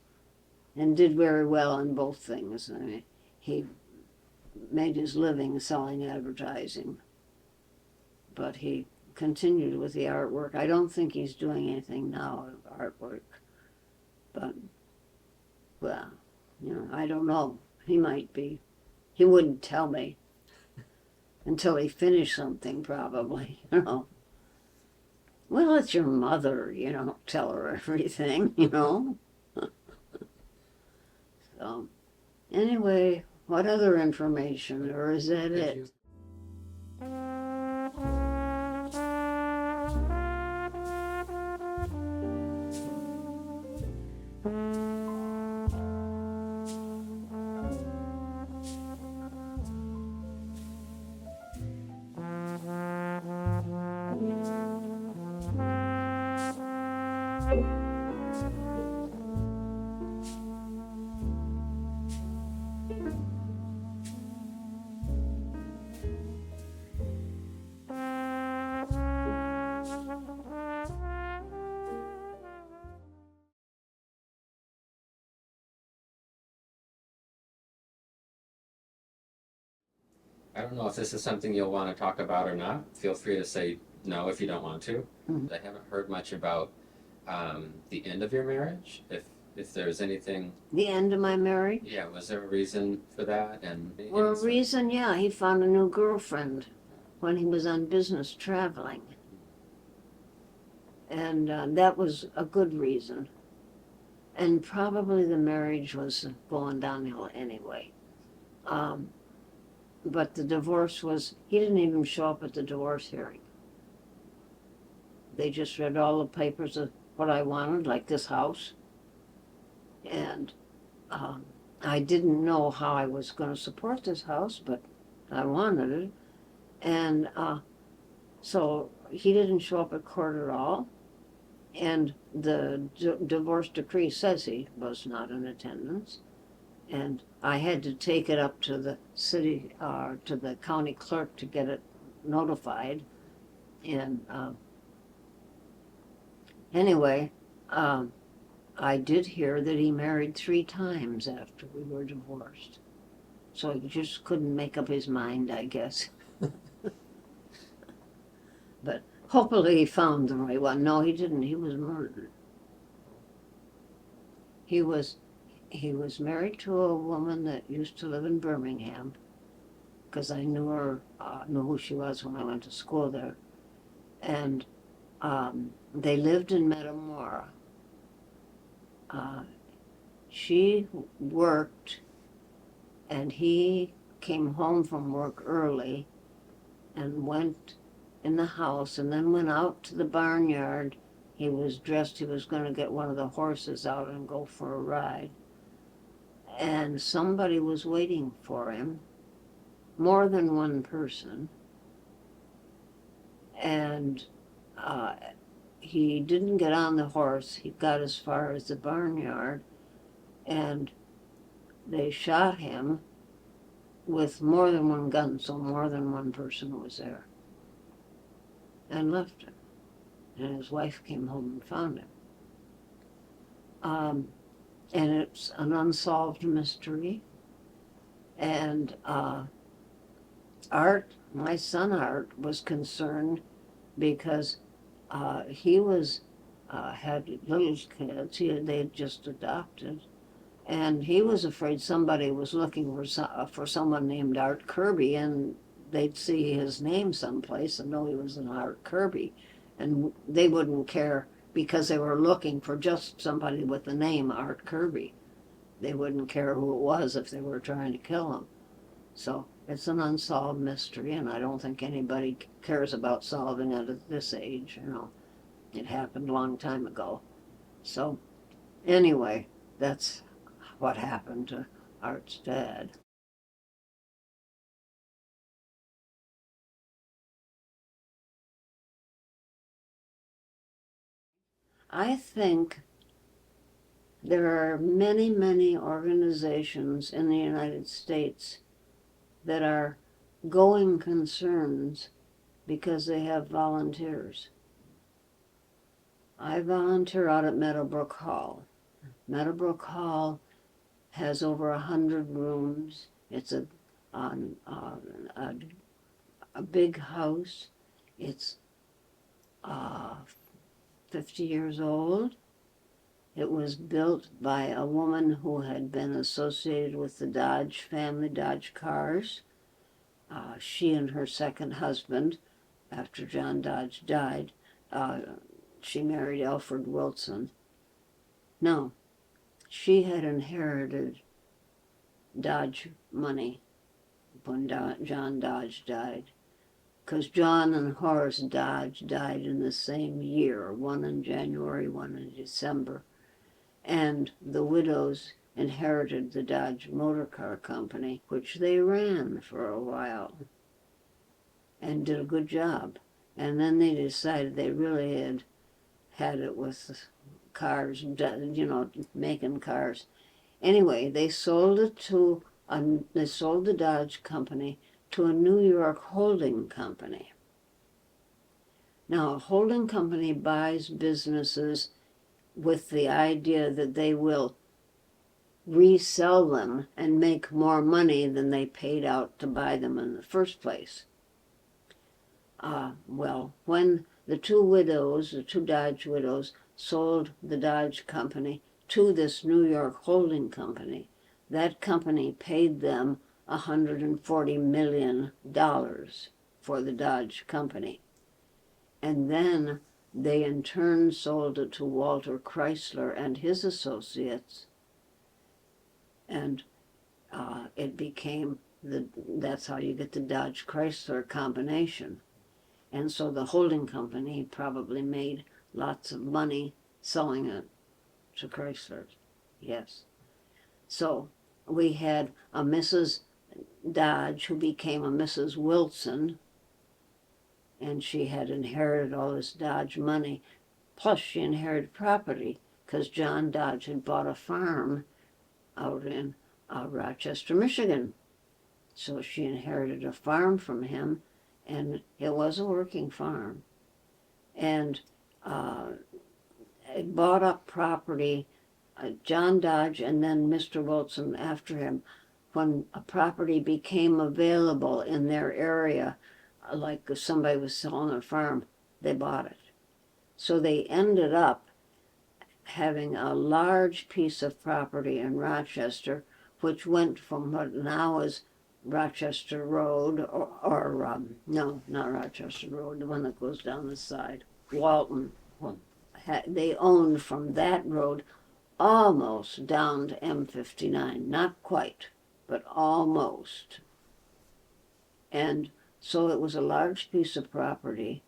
and did very well in both things. I mean, he made his living selling advertising, but he continued with the artwork. I don't think he's doing anything now of artwork, but, well, I don't know. He might be. He wouldn't tell me until he finished something, probably, Well, it's your mother, don't tell her everything, So, anyway, what other information, or is that it? I don't know if this is something you'll want to talk about or not. Feel free to say no if you don't want to. Mm-hmm. I haven't heard much about the end of your marriage. If there's anything. The end of my marriage? Yeah, was there a reason for that? Well, a reason, yeah. He found a new girlfriend when he was on business traveling. And that was a good reason. And probably the marriage was going downhill anyway. But the divorce he didn't even show up at the divorce hearing. They just read all the papers of what I wanted, like this house. And I didn't know how I was going to support this house, but I wanted it. And so he didn't show up at court at all. And the divorce decree says he was not in attendance. And I had to take it up to the city, to the county clerk to get it notified. And anyway, I did hear that he married 3 times after we were divorced. So he just couldn't make up his mind, I guess. But hopefully he found the right one. No, he didn't. He was murdered. He was married to a woman that used to live in Birmingham, because I knew who she was when I went to school there. And they lived in Metamora. She worked, and he came home from work early and went in the house and then went out to the barnyard. He was dressed, he was going to get one of the horses out and go for a ride. And somebody was waiting for him, more than one person. And he didn't get on the horse. He got as far as the barnyard, and they shot him with more than one gun, so more than one person was there, and left him. And his wife came home and found him. And it's an unsolved mystery. And Art, my son Art, was concerned because he was had little kids. They had just adopted, and he was afraid somebody was looking for someone named Art Kirby, and they'd see his name someplace and know he was an Art Kirby, and they wouldn't care because they were looking for just somebody with the name Art Kirby. They wouldn't care who it was if they were trying to kill him. So it's an unsolved mystery, and I don't think anybody cares about solving it at this age. You know, it happened a long time ago. So anyway, that's what happened to Art's dad. I think there are many, many organizations in the United States that are going concerns because they have volunteers. I volunteer out at Meadowbrook Hall. Meadowbrook Hall has over 100 rooms. It's a big house. It's 50 years old. It was built by a woman who had been associated with the Dodge family, Dodge cars. She and her second husband, after John Dodge died, she married Alfred Wilson. No, she had inherited Dodge money when John Dodge died, because John and Horace Dodge died in the same year, one in January, one in December. And the widows inherited the Dodge Motor Car Company, which they ran for a while and did a good job. And then they decided they really had it with cars, you know, making cars. Anyway, they sold it to they sold the Dodge Company to a New York holding company. Now, a holding company buys businesses with the idea that they will resell them and make more money than they paid out to buy them in the first place. Well, when the two Dodge widows, sold the Dodge Company to this New York holding company, that company paid them $140 million for the Dodge Company. And then they in turn sold it to Walter Chrysler and his associates, and it became that's how you get the Dodge Chrysler combination. And so the holding company probably made lots of money selling it to Chrysler. Yes. So we had a Mrs. Dodge who became a Mrs. Wilson, and she had inherited all this Dodge money. Plus she inherited property because John Dodge had bought a farm out in Rochester, Michigan. So she inherited a farm from him, and it was a working farm. And it bought up property, John Dodge and then Mr. Wilson after him. When a property became available in their area, like if somebody was selling a farm, they bought it. So they ended up having a large piece of property in Rochester, which went from what now is Rochester Road, or no, not Rochester Road, the one that goes down the side, Walton. They owned from that road almost down to M59, not quite, but almost. And so it was a large piece of property,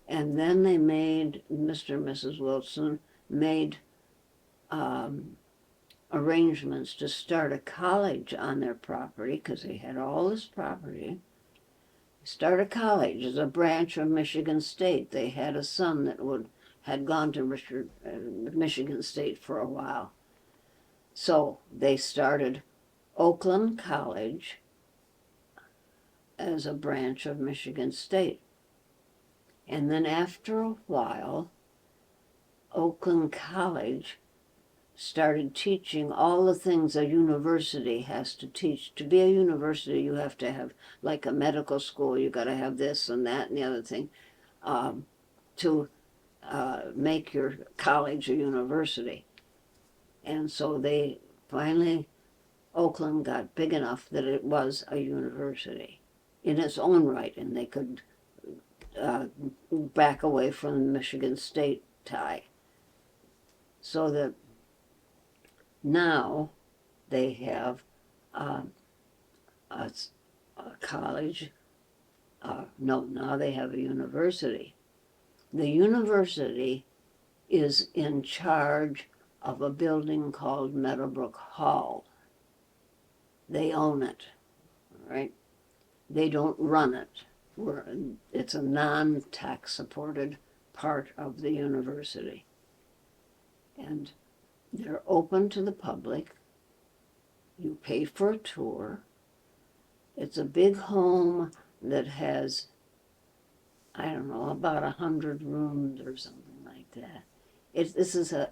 And then they made, Mr. and Mrs. Wilson made arrangements to start a college on their property because they had all this property. Start a college as a branch of Michigan State. They had a son that had gone to Michigan State for a while. So they started Oakland College as a branch of Michigan State. And then after a while, Oakland College started teaching all the things a university has to teach. To be a university, you have to have, like a medical school, you got to have this and that and the other thing to make your college a university. And so they finally, Oakland got big enough that it was a university in its own right, and they could back away from the Michigan State tie. So that now they have a college. Now they have a university. The university is in charge of a building called Meadowbrook Hall. They own it, right? They don't run it. It's a non-tax supported part of the university. And they're open to the public. You pay for a tour. It's a big home that has, I don't know, about 100 rooms or something like that.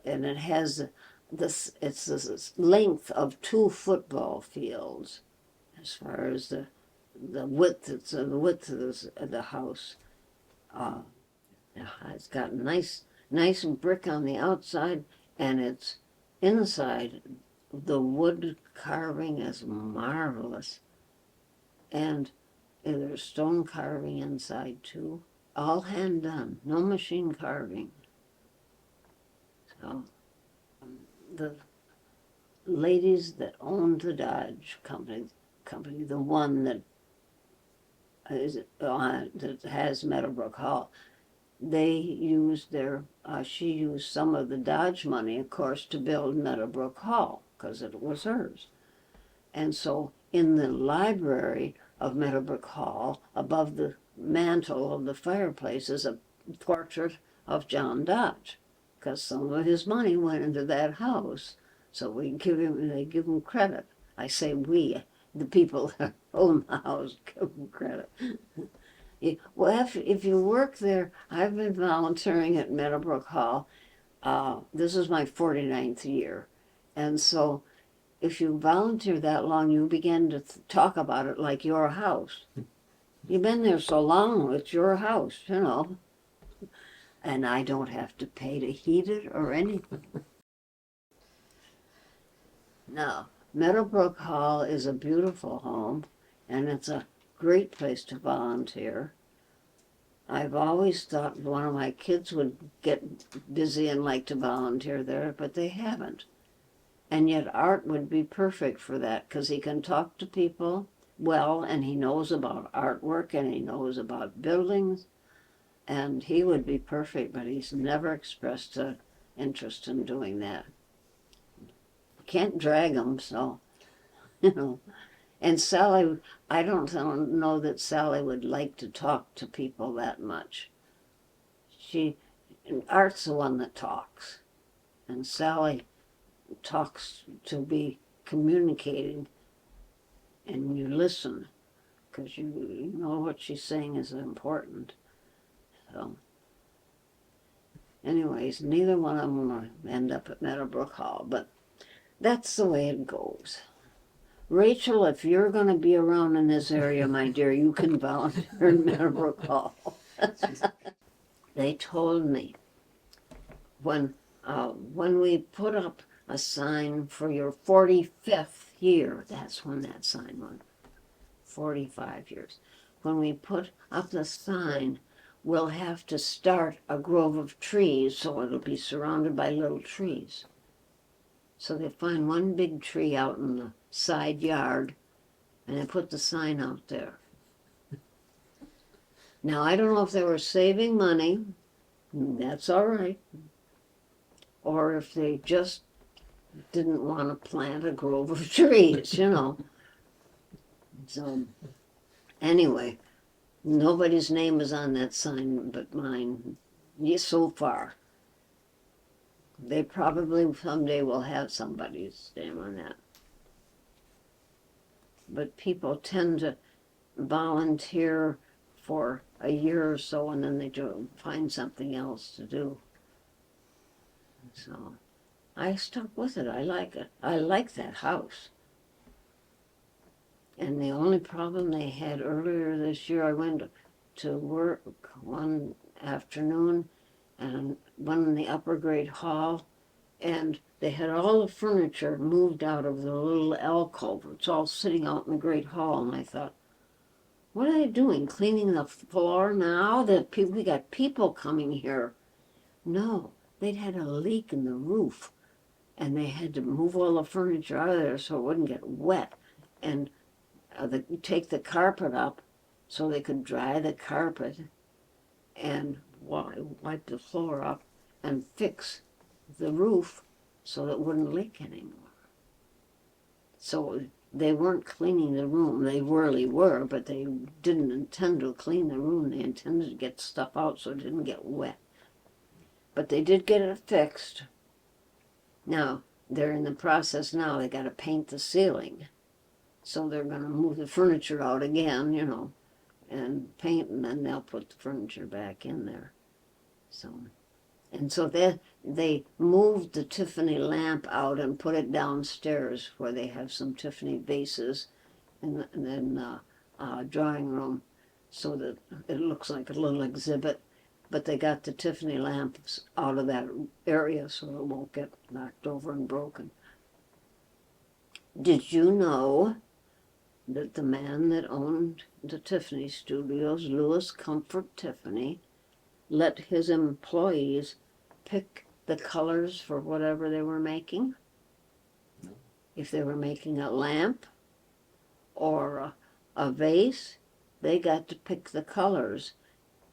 And it has this length of 2 football fields, as far as the width. It's the width of the house. It's got nice brick on the outside, and it's inside. The wood carving is marvelous, and there's stone carving inside too. All hand done, no machine carving. So the ladies that owned the Dodge company, the one that has Meadowbrook Hall, they used she used some of the Dodge money, of course, to build Meadowbrook Hall, because it was hers. And so in the library of Meadowbrook Hall, above the mantle of the fireplace, is a portrait of John Dodge, because some of his money went into that house. So they give him credit. I say we, the people that own the house, give him credit. Well, if you work there, I've been volunteering at Meadowbrook Hall. This is my 49th year. And so if you volunteer that long, you begin to talk about it like your house. You've been there so long, it's your house, you know. And I don't have to pay to heat it or anything. Now, Meadowbrook Hall is a beautiful home, and it's a great place to volunteer. I've always thought one of my kids would get busy and like to volunteer there, but they haven't. And yet Art would be perfect for that, because he can talk to people well, and he knows about artwork, and he knows about buildings, and he would be perfect, but he's never expressed an interest in doing that. Can't drag him, so, you know. And Sally, I don't know that Sally would like to talk to people that much. Art's the one that talks, and Sally talks to be communicating, and you listen, because you know what she's saying is important. So, anyways, neither one of them will end up at Meadowbrook Hall, but that's the way it goes. Rachel, if you're going to be around in this area, my dear, you can volunteer in Meadowbrook Hall. They told me when we put up a sign for your 45th year, that's when that sign went, 45 years. When we put up the sign, we'll have to start a grove of trees, so it'll be surrounded by little trees. So they find one big tree out in the side yard, and they put the sign out there. Now, I don't know if they were saving money, that's all right, or if they just didn't want to plant a grove of trees, you know. So, anyway, nobody's name is on that sign but mine, yes, so far. They probably someday will have somebody's name on that. But people tend to volunteer for a year or so and then they find something else to do. So I stuck with it. I like it. I like that house. And the only problem they had earlier this year, I went to work one afternoon and one in the upper grade hall, and they had all the furniture moved out of the little alcove. It's all sitting out in the great hall, and I thought, what are they doing? Cleaning the floor now that we got people coming here? No, they'd had a leak in the roof, and they had to move all the furniture out of there so it wouldn't get wet, and take the carpet up so they could dry the carpet and wipe the floor up and fix the roof so it wouldn't leak anymore. So they weren't cleaning the room. They really were, but they didn't intend to clean the room. They intended to get stuff out so it didn't get wet. But they did get it fixed. Now, they're in the process now. They got to paint the ceiling. So they're going to move the furniture out again, you know, and paint, and then they'll put the furniture back in there. So, and so they moved the Tiffany lamp out and put it downstairs where they have some Tiffany vases in the drawing room so that it looks like a little exhibit. But they got the Tiffany lamps out of that area so it won't get knocked over and broken. Did you know that the man that owned the Tiffany studios, Louis Comfort Tiffany, let his employees pick the colors for whatever they were making? No. If they were making a lamp or a vase, they got to pick the colors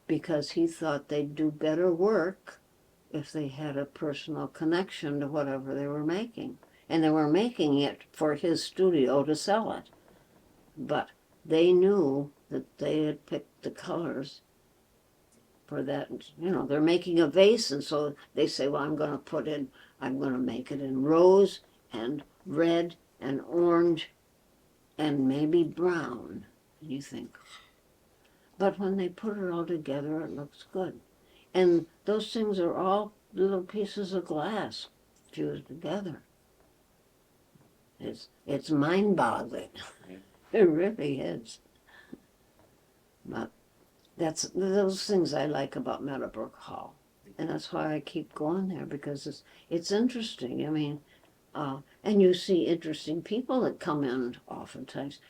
because he thought they'd do better work if they had a personal connection to whatever they were making. And they were making it for his studio to sell it. But they knew that they had picked the colors for that. You know, they're making a vase, and so they say, well, I'm going to make it in rose and red and orange and maybe brown. And you think, but when they put it all together, it looks good. And those things are all little pieces of glass fused together. It's mind-boggling. It really is. But that's those things I like about Meadowbrook Hall. And that's why I keep going there, because it's interesting. I mean, and you see interesting people that come in oftentimes.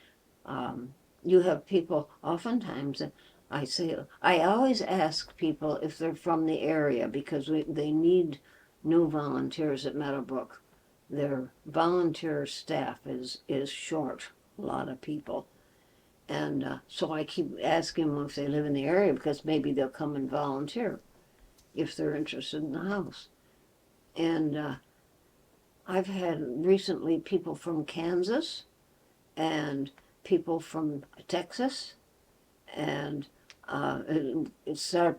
You have people oftentimes that I always ask people if they're from the area because they need new volunteers at Meadowbrook. Their volunteer staff is short, a lot of people. And so I keep asking them if they live in the area because maybe they'll come and volunteer if they're interested in the house. And I've had recently people from Kansas and people from Texas, and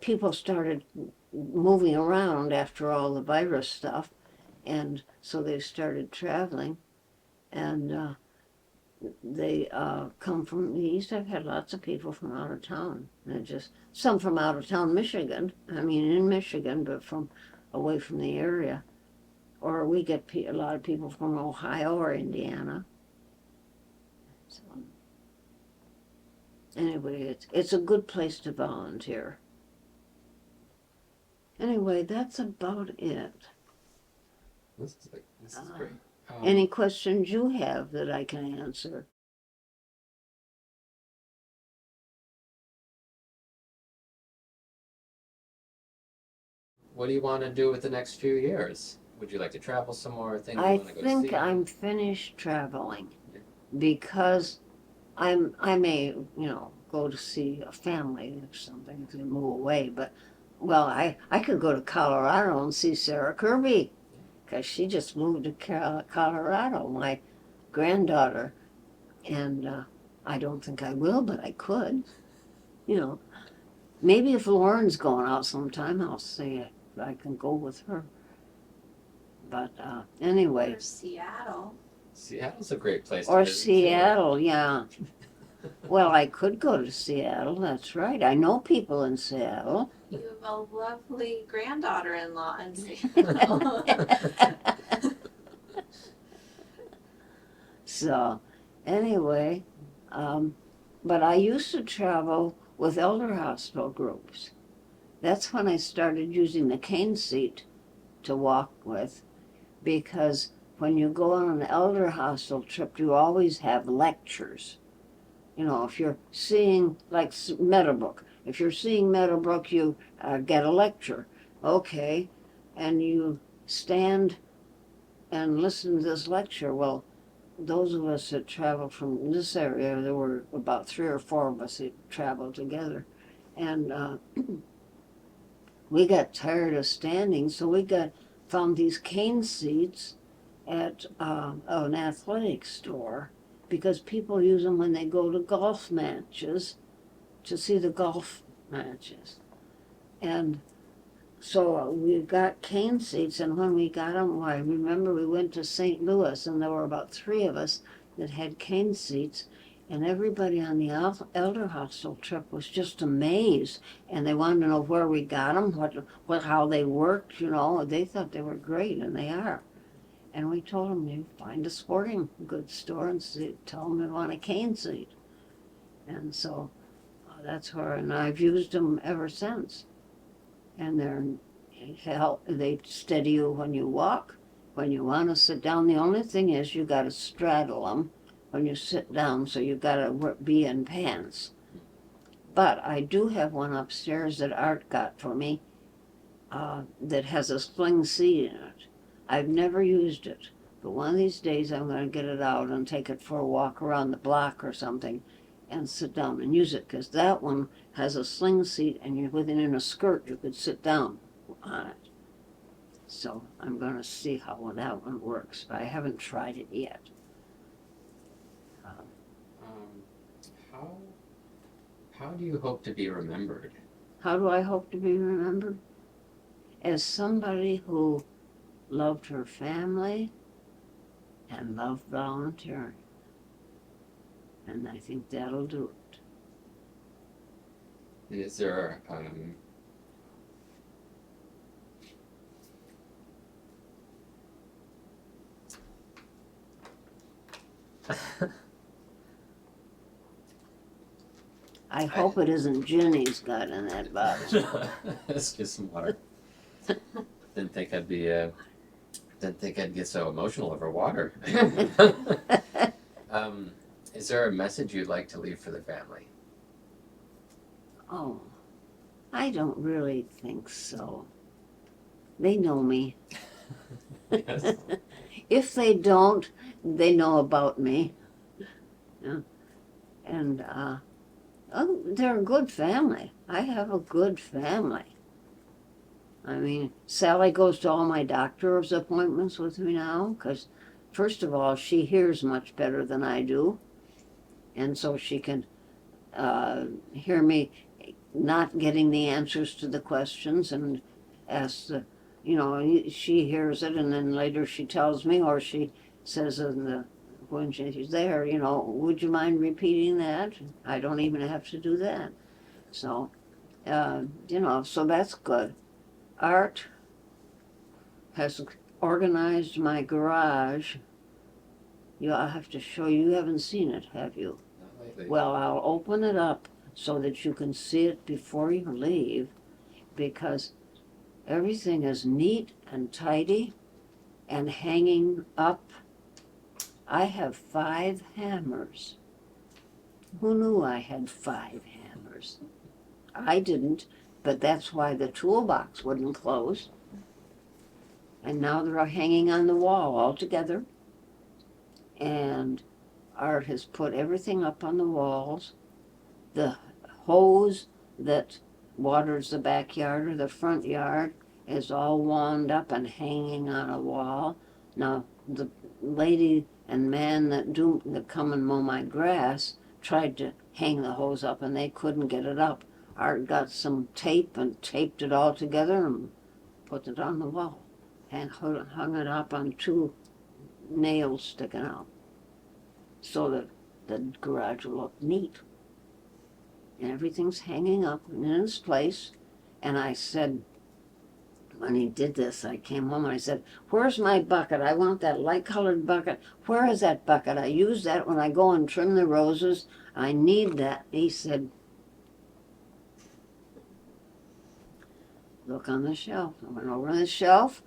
people started moving around after all the virus stuff, and so they started traveling, and they come from the east. I've had lots of people from out of town, and just some from out of town Michigan. I mean, in Michigan, but from away from the area. Or we get a lot of people from Ohio or Indiana. So anyway, it's a good place to volunteer. Anyway, that's about it. This is great. Any questions you have that I can answer? What do you want to do with the next few years? Would you like to travel some more? Things you I want to go think see? I'm finished traveling because I'm a go to see a family or something to move away. But, well, I could go to Colorado and see Sarah Kirby because she just moved to Colorado, my granddaughter. And I don't think I will, but I could. You know, maybe if Lauren's going out sometime, I'll see if I can go with her. But anyway. Or Seattle. Seattle's a great place to Or visit, Seattle, yeah. Well, I could go to Seattle, that's right. I know people in Seattle. You have a lovely granddaughter-in-law in Seattle. So, anyway, but I used to travel with elder hospital groups. That's when I started using the cane seat to walk with, because when you go on an elder hospital trip, you always have lectures. You know, if you're seeing, like Meadowbrook, if you're seeing Meadowbrook, you get a lecture. Okay, and you stand and listen to this lecture. Well, those of us that traveled from this area, there were about 3 or 4 of us that traveled together, and we got tired of standing, so we found these cane seats at an athletic store, because people use them when they go to golf matches, to see the golf matches. And so we got cane seats, and when we got them, well, I remember we went to St. Louis, and there were about 3 of us that had cane seats, and everybody on the elder hospital trip was just amazed, and they wanted to know where we got them, how they worked, you know. They thought they were great, and they are. And we told them, you find a sporting goods store and tell them you want a cane seat. And so that's where, and I've used them ever since. And they steady you when you walk. When you want to sit down, the only thing is you got to straddle them when you sit down, so you got to be in pants. But I do have one upstairs that Art got for me that has a sling seat in it. I've never used it, but one of these days I'm going to get it out and take it for a walk around the block or something and sit down and use it, because that one has a sling seat, and you're within a skirt, you could sit down on it. So I'm going to see how that one works, but I haven't tried it yet. How do you hope to be remembered? How do I hope to be remembered? As somebody who loved her family and loved volunteering. And I think that'll do it. And is there I hope it isn't gin he's got in that bottle. It's just some water. Didn't think I'd get so emotional over water. Is there a message you'd like to leave for the family? Oh, I don't really think so. They know me. Yes. If they don't, they know about me. Yeah. And they're a good family. I have a good family. I mean, Sally goes to all my doctor's appointments with me now, because first of all, she hears much better than I do. And so she can hear me not getting the answers to the questions and ask she hears it, and then later she tells me, or she says when she's there, would you mind repeating that? I don't even have to do that. So, so that's good. Art has organized my garage. I'll have to show you. You haven't seen it, have you? Not lately. Well, I'll open it up so that you can see it before you leave, because everything is neat and tidy and hanging up. I have 5 hammers. Who knew I had 5 hammers? I didn't, but that's why the toolbox wouldn't close. And now they're hanging on the wall all together. And Art has put everything up on the walls. the hose that waters the backyard or the front yard is all wound up and hanging on a wall. Now, the lady and man that come and mow my grass tried to hang the hose up and they couldn't get it up. Art got some tape and taped it all together and put it on the wall and hung it up on two nails sticking out so that the garage will look neat. And everything's hanging up in its place. And I said, when he did this, I came home and I said, where's my bucket? I want that light-colored bucket. Where is that bucket? I use that when I go and trim the roses. I need that. He said, look on the shelf. I went over on the shelf,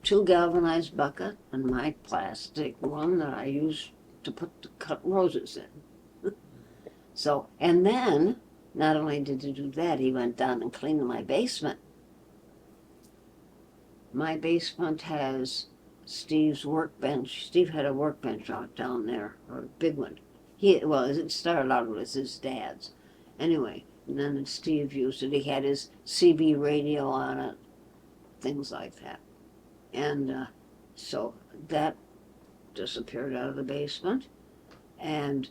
2 galvanized bucket and my plastic one that I use to cut roses in. So, and then, not only did he do that, he went down and cleaned my basement. My basement has Steve's workbench. Steve had a workbench out down there, or a big one. It started out with his dad's. Anyway, and then Steve used it. He had his CB radio on it, things like that. And so that disappeared out of the basement. And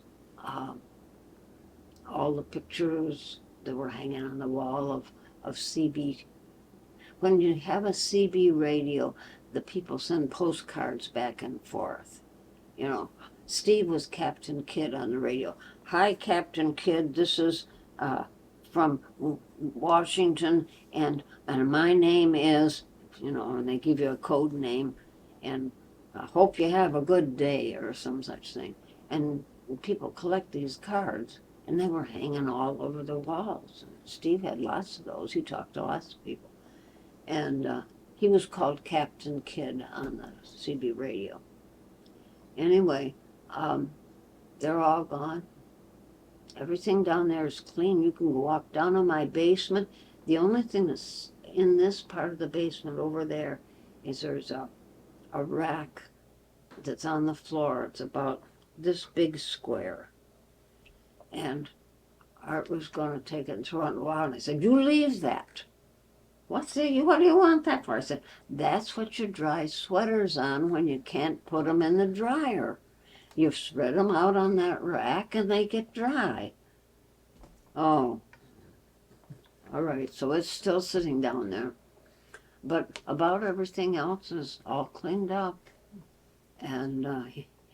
all the pictures that were hanging on the wall of CB. When you have a CB radio, the people send postcards back and forth. You know, Steve was Captain Kidd on the radio. Hi, Captain Kidd, this is from Washington, and my name is, you know, and they give you a code name, and I hope you have a good day, or some such thing. And people collect these cards, and they were hanging all over the walls. Steve had lots of those. He talked to lots of people. And he was called Captain Kidd on the CB radio. Anyway, they're all gone. Everything down there is clean. You can walk down in my basement. The only thing that's in this part of the basement over there is there's a rack that's on the floor. It's about this big square. And Art was going to take it and throw it in the wall. And I said, you leave that. What do you want that for? I said, that's what you dry sweaters on when you can't put them in the dryer. You spread them out on that rack and they get dry. Oh, all right, so it's still sitting down there. But about everything else is all cleaned up. And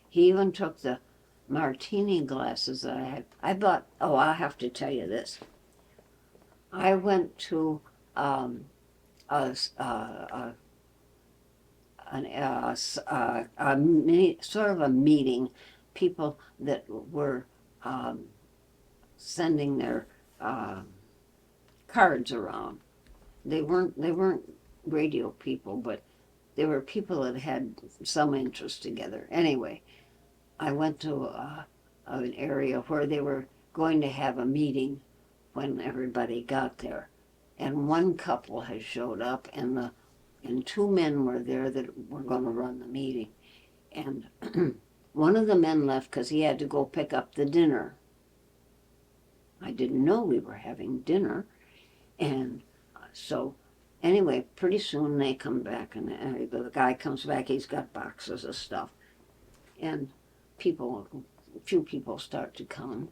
he even took the martini glasses that I had. I bought, I have to tell you this. I went to sort of a meeting, people that were sending their cards around. They weren't radio people, but they were people that had some interest together. Anyway, I went to an area where they were going to have a meeting when everybody got there. And one couple had showed up, and 2 men were there that were going to run the meeting. And one of the men left because he had to go pick up the dinner. I didn't know we were having dinner. And so, anyway, pretty soon they come back, and the guy comes back, he's got boxes of stuff. And a few people start to come.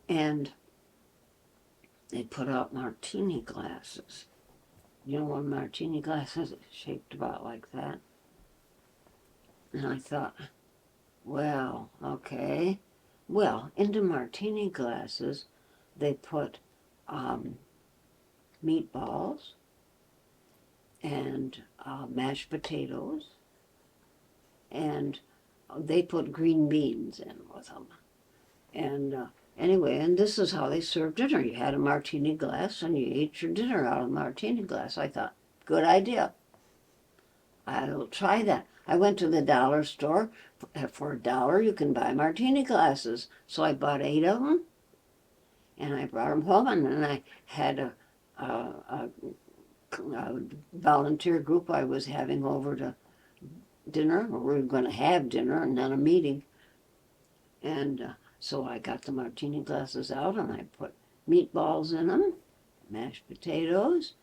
And they put out martini glasses. You know what a martini glass is? It's shaped about like that. And I thought, well, okay. Well, into martini glasses, they put meatballs and mashed potatoes, and they put green beans in with them. And anyway, and this is how they served dinner. You had a martini glass and you ate your dinner out of a martini glass. I thought, good idea. I'll try that. I went to the dollar store. For $1 you can buy martini glasses. So I bought 8 of them and I brought them home, and then I had a volunteer group I was having over to dinner, or we were going to have dinner and then a meeting. And So I got the martini glasses out and I put meatballs in them, mashed potatoes,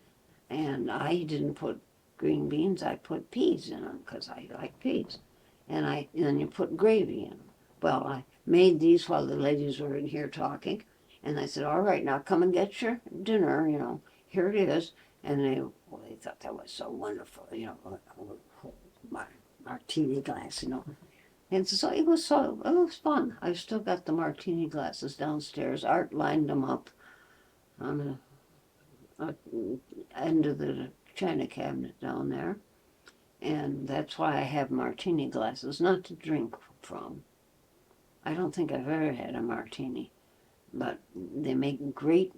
and I didn't put green beans, I put peas in them because I like peas. And then you put gravy in them. Well, I made these while the ladies were in here talking, and I said, all right, now come and get your dinner, here it is. And they thought that was so wonderful, my martini glass, And so it was fun. I've still got the martini glasses downstairs. Art lined them up on the end of the china cabinet down there. And that's why I have martini glasses, not to drink from. I don't think I've ever had a martini, but they make great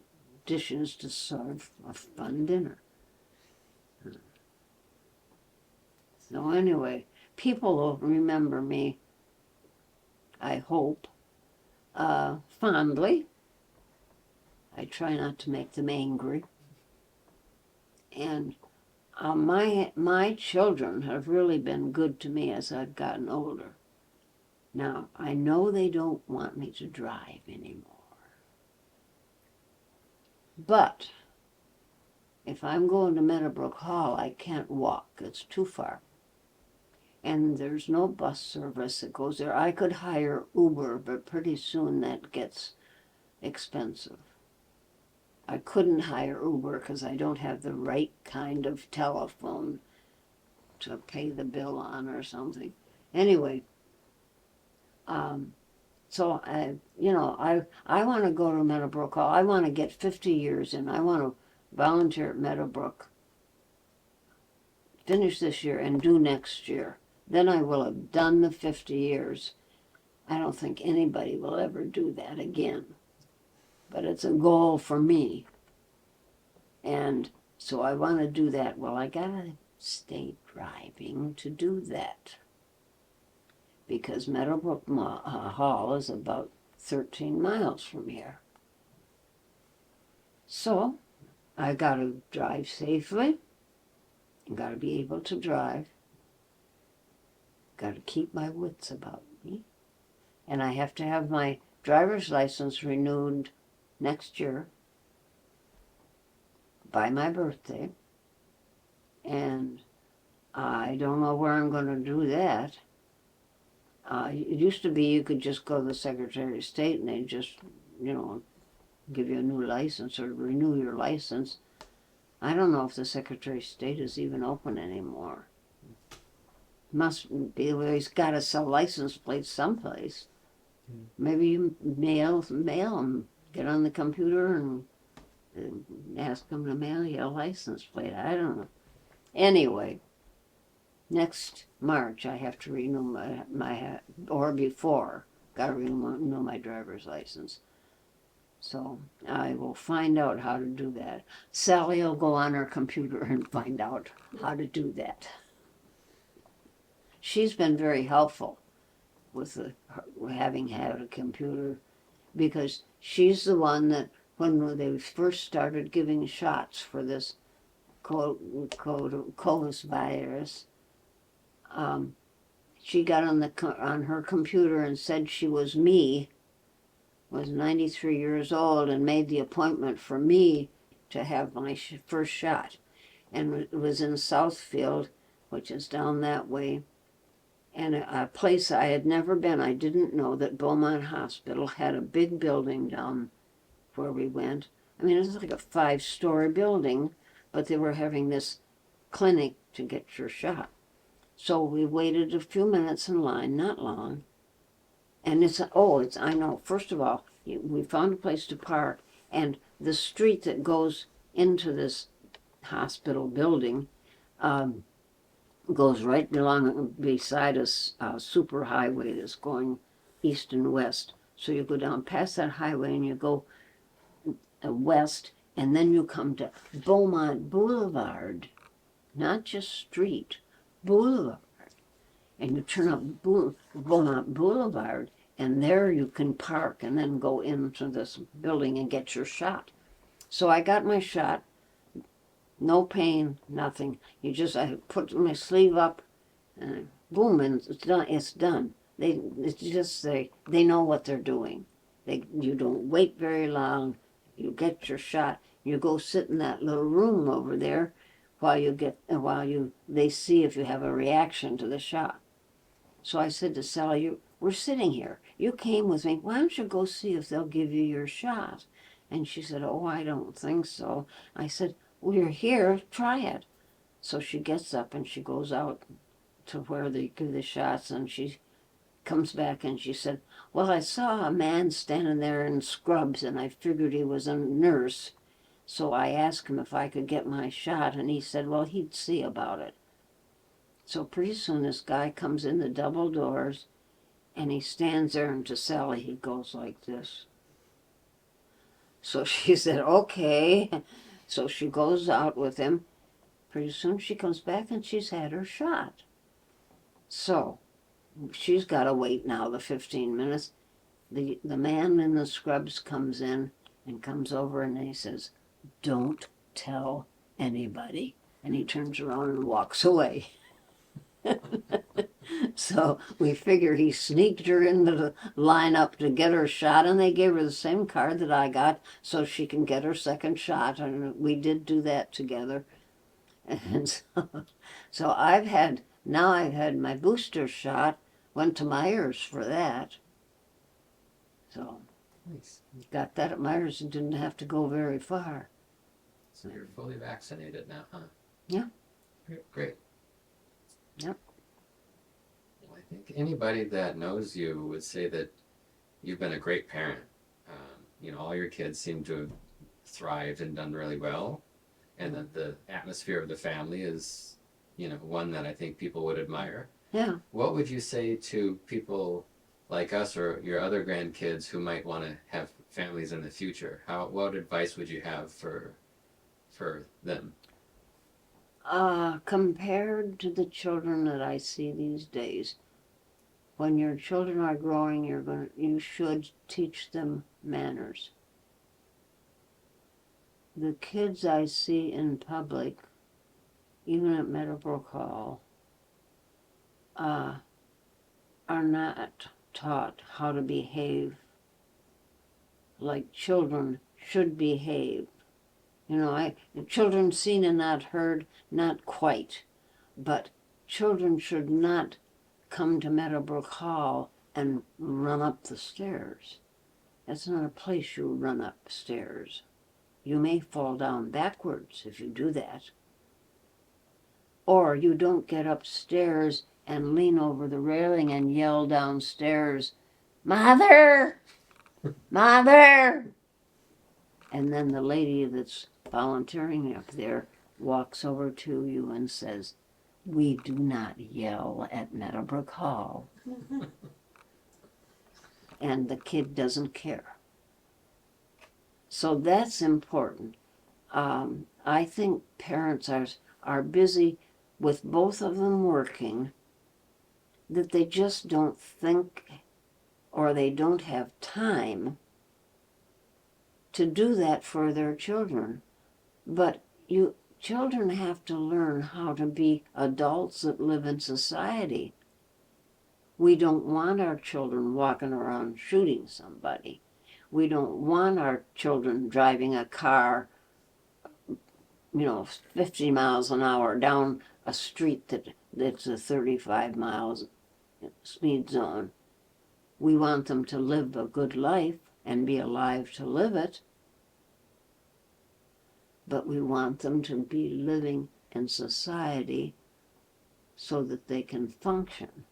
dishes to serve a fun dinner. So anyway, people will remember me, I hope, fondly. I try not to make them angry. And my children have really been good to me as I've gotten older. Now, I know they don't want me to drive anymore. But if I'm going to Meadowbrook Hall, I can't walk. It's too far. And there's no bus service that goes there. I could hire Uber, but pretty soon that gets expensive. I couldn't hire Uber because I don't have the right kind of telephone to pay the bill on or something. Anyway, so I want to go to Meadowbrook Hall. I want to get 50 years in. I want to volunteer at Meadowbrook, finish this year and do next year. Then I will have done the 50 years. I don't think anybody will ever do that again. But it's a goal for me. And so I want to do that. Well, I got to stay driving to do that. Because Meadowbrook Hall is about 13 miles from here. So I got to drive safely. I got to be able to drive. Got to keep my wits about me. And I have to have my driver's license renewed next year by my birthday. And I don't know where I'm going to do that. It used to be you could just go to the Secretary of State and they just, give you a new license or renew your license. I don't know if the Secretary of State is even open anymore. Must be where he's got to sell license plates someplace. Maybe you mail them, get on the computer and ask them to mail you a license plate. I don't know. Anyway, next March I have to renew my or before, got to renew my driver's license. So I will find out how to do that. Sally will go on her computer and find out how to do that. She's been very helpful with having had a computer because she's the one that when they first started giving shots for this COVID virus, she got on her computer and said she was me, was 93 years old, and made the appointment for me to have my first shot. And it was in Southfield, which is down that way, and a place I had never been. I didn't know that Beaumont Hospital had a big building down where we went. I mean, it was like a 5-story building, but they were having this clinic to get your shot. So we waited a few minutes in line, not long. And I know, first of all, we found a place to park, and the street that goes into this hospital building goes right along beside a super highway that's going east and west. So you go down past that highway and you go west, and then you come to Beaumont Boulevard, not just street, Boulevard. And you turn up Beaumont Boulevard, and there you can park and then go into this building and get your shot. So I got my shot, no pain, nothing. I put my sleeve up, and boom, and it's done. It's just they know what they're doing. You don't wait very long. You get your shot. You go sit in that little room over there while they see if you have a reaction to the shot. So I said to Sally, we're sitting here. You came with me. Why don't you go see if they'll give you your shot? And she said, oh, I don't think so. I said, well, you're here. Try it. So she gets up and she goes out to where they give the shots, and she comes back and she said, well, I saw a man standing there in scrubs and I figured he was a nurse. So I asked him if I could get my shot, and he said, well, he'd see about it. So pretty soon this guy comes in the double doors and he stands there, and to Sally he goes like this. So she said, okay. So she goes out with him. Pretty soon she comes back and she's had her shot. So she's got to wait now the 15 minutes. The man in the scrubs comes in and comes over and he says, don't tell anybody. And he turns around and walks away. So we figured he sneaked her into the lineup to get her shot, and they gave her the same card that I got so she can get her second shot, and we did do that together. And so I've had my booster shot, went to Myers for that. So Nice. got that at Myers and didn't have to go very far. So you're fully vaccinated now, huh? Yeah. Great. Yep. Well, I think anybody that knows you would say that you've been a great parent. All your kids seem to have thrived and done really well, and that the atmosphere of the family is, one that I think people would admire. Yeah. What would you say to people like us or your other grandkids who might want to have families in the future? What advice would you have for them? Compared to the children that I see these days, when your children are growing, you should teach them manners. The kids I see in public, even at medical call, are not taught how to behave like children should behave. Children seen and not heard, not quite, but children should not come to Meadowbrook Hall and run up the stairs. That's not a place you run up stairs. You may fall down backwards if you do that. Or you don't get upstairs and lean over the railing and yell downstairs, "Mother! Mother!" And then the lady that's volunteering up there walks over to you and says, "We do not yell at Meadowbrook Hall." And the kid doesn't care. So that's important. I think parents are busy with both of them working, that they just don't think or they don't have time to do that for their children. But children have to learn how to be adults that live in society. We don't want our children walking around shooting somebody. We don't want our children driving a car, 50 miles an hour down a street that's a 35 miles speed zone. We want them to live a good life and be alive to live it. But we want them to be living in society so that they can function.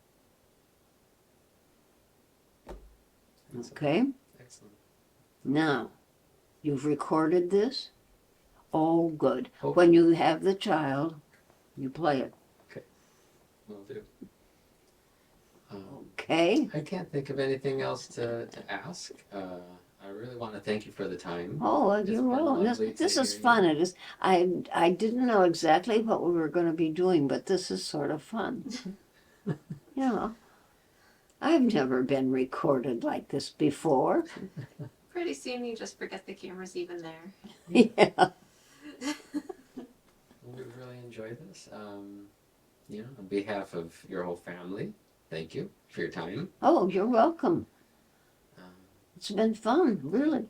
Okay? Excellent. Now, you've recorded this? Oh, good. Okay. When you have the child, you play it. Will do. Okay? I can't think of anything else to ask. I really want to thank you for the time. Oh, It's you're been welcome. lovely This to is hear fun. you. It is. I didn't know exactly what we were going to be doing, but this is sort of fun. I've never been recorded like this before. Pretty soon you just forget the camera's even there. Yeah. We've really enjoyed this. On behalf of your whole family, thank you for your time. Oh, you're welcome. Uh, It's been fun, really.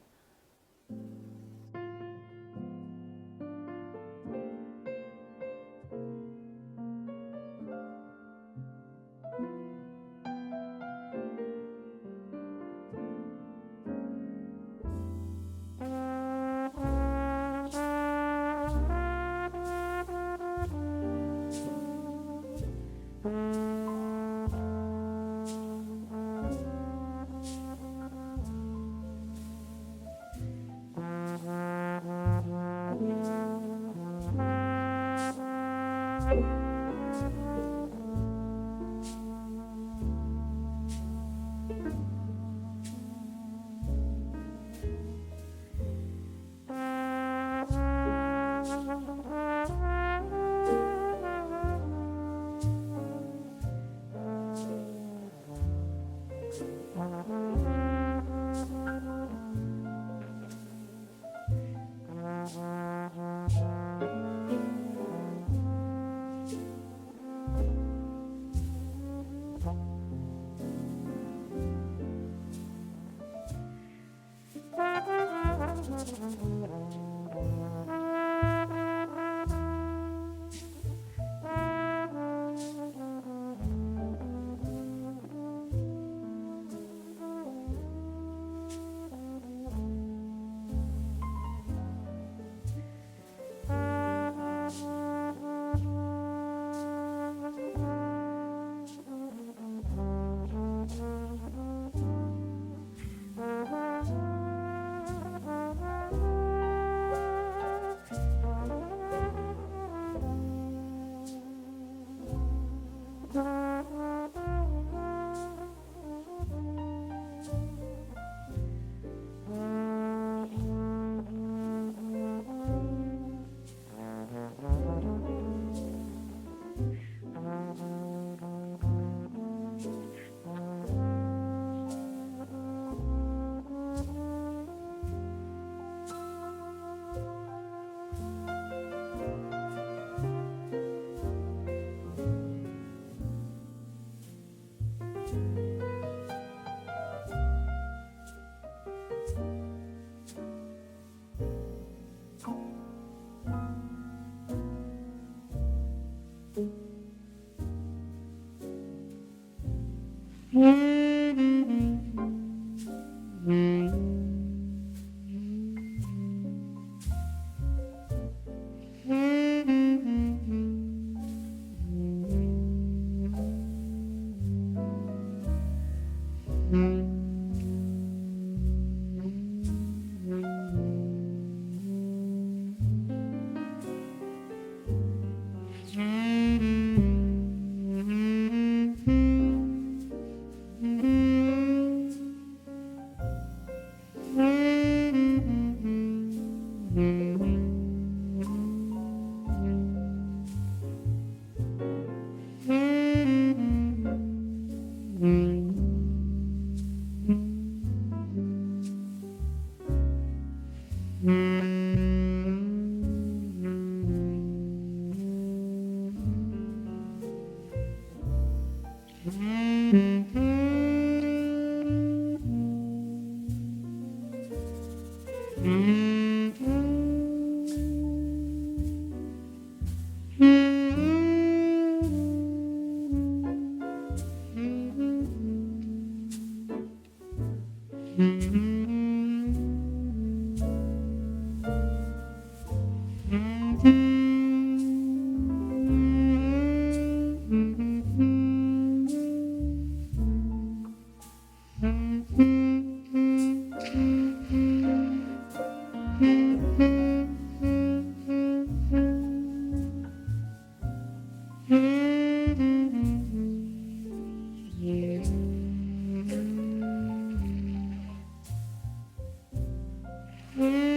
Mm-hmm.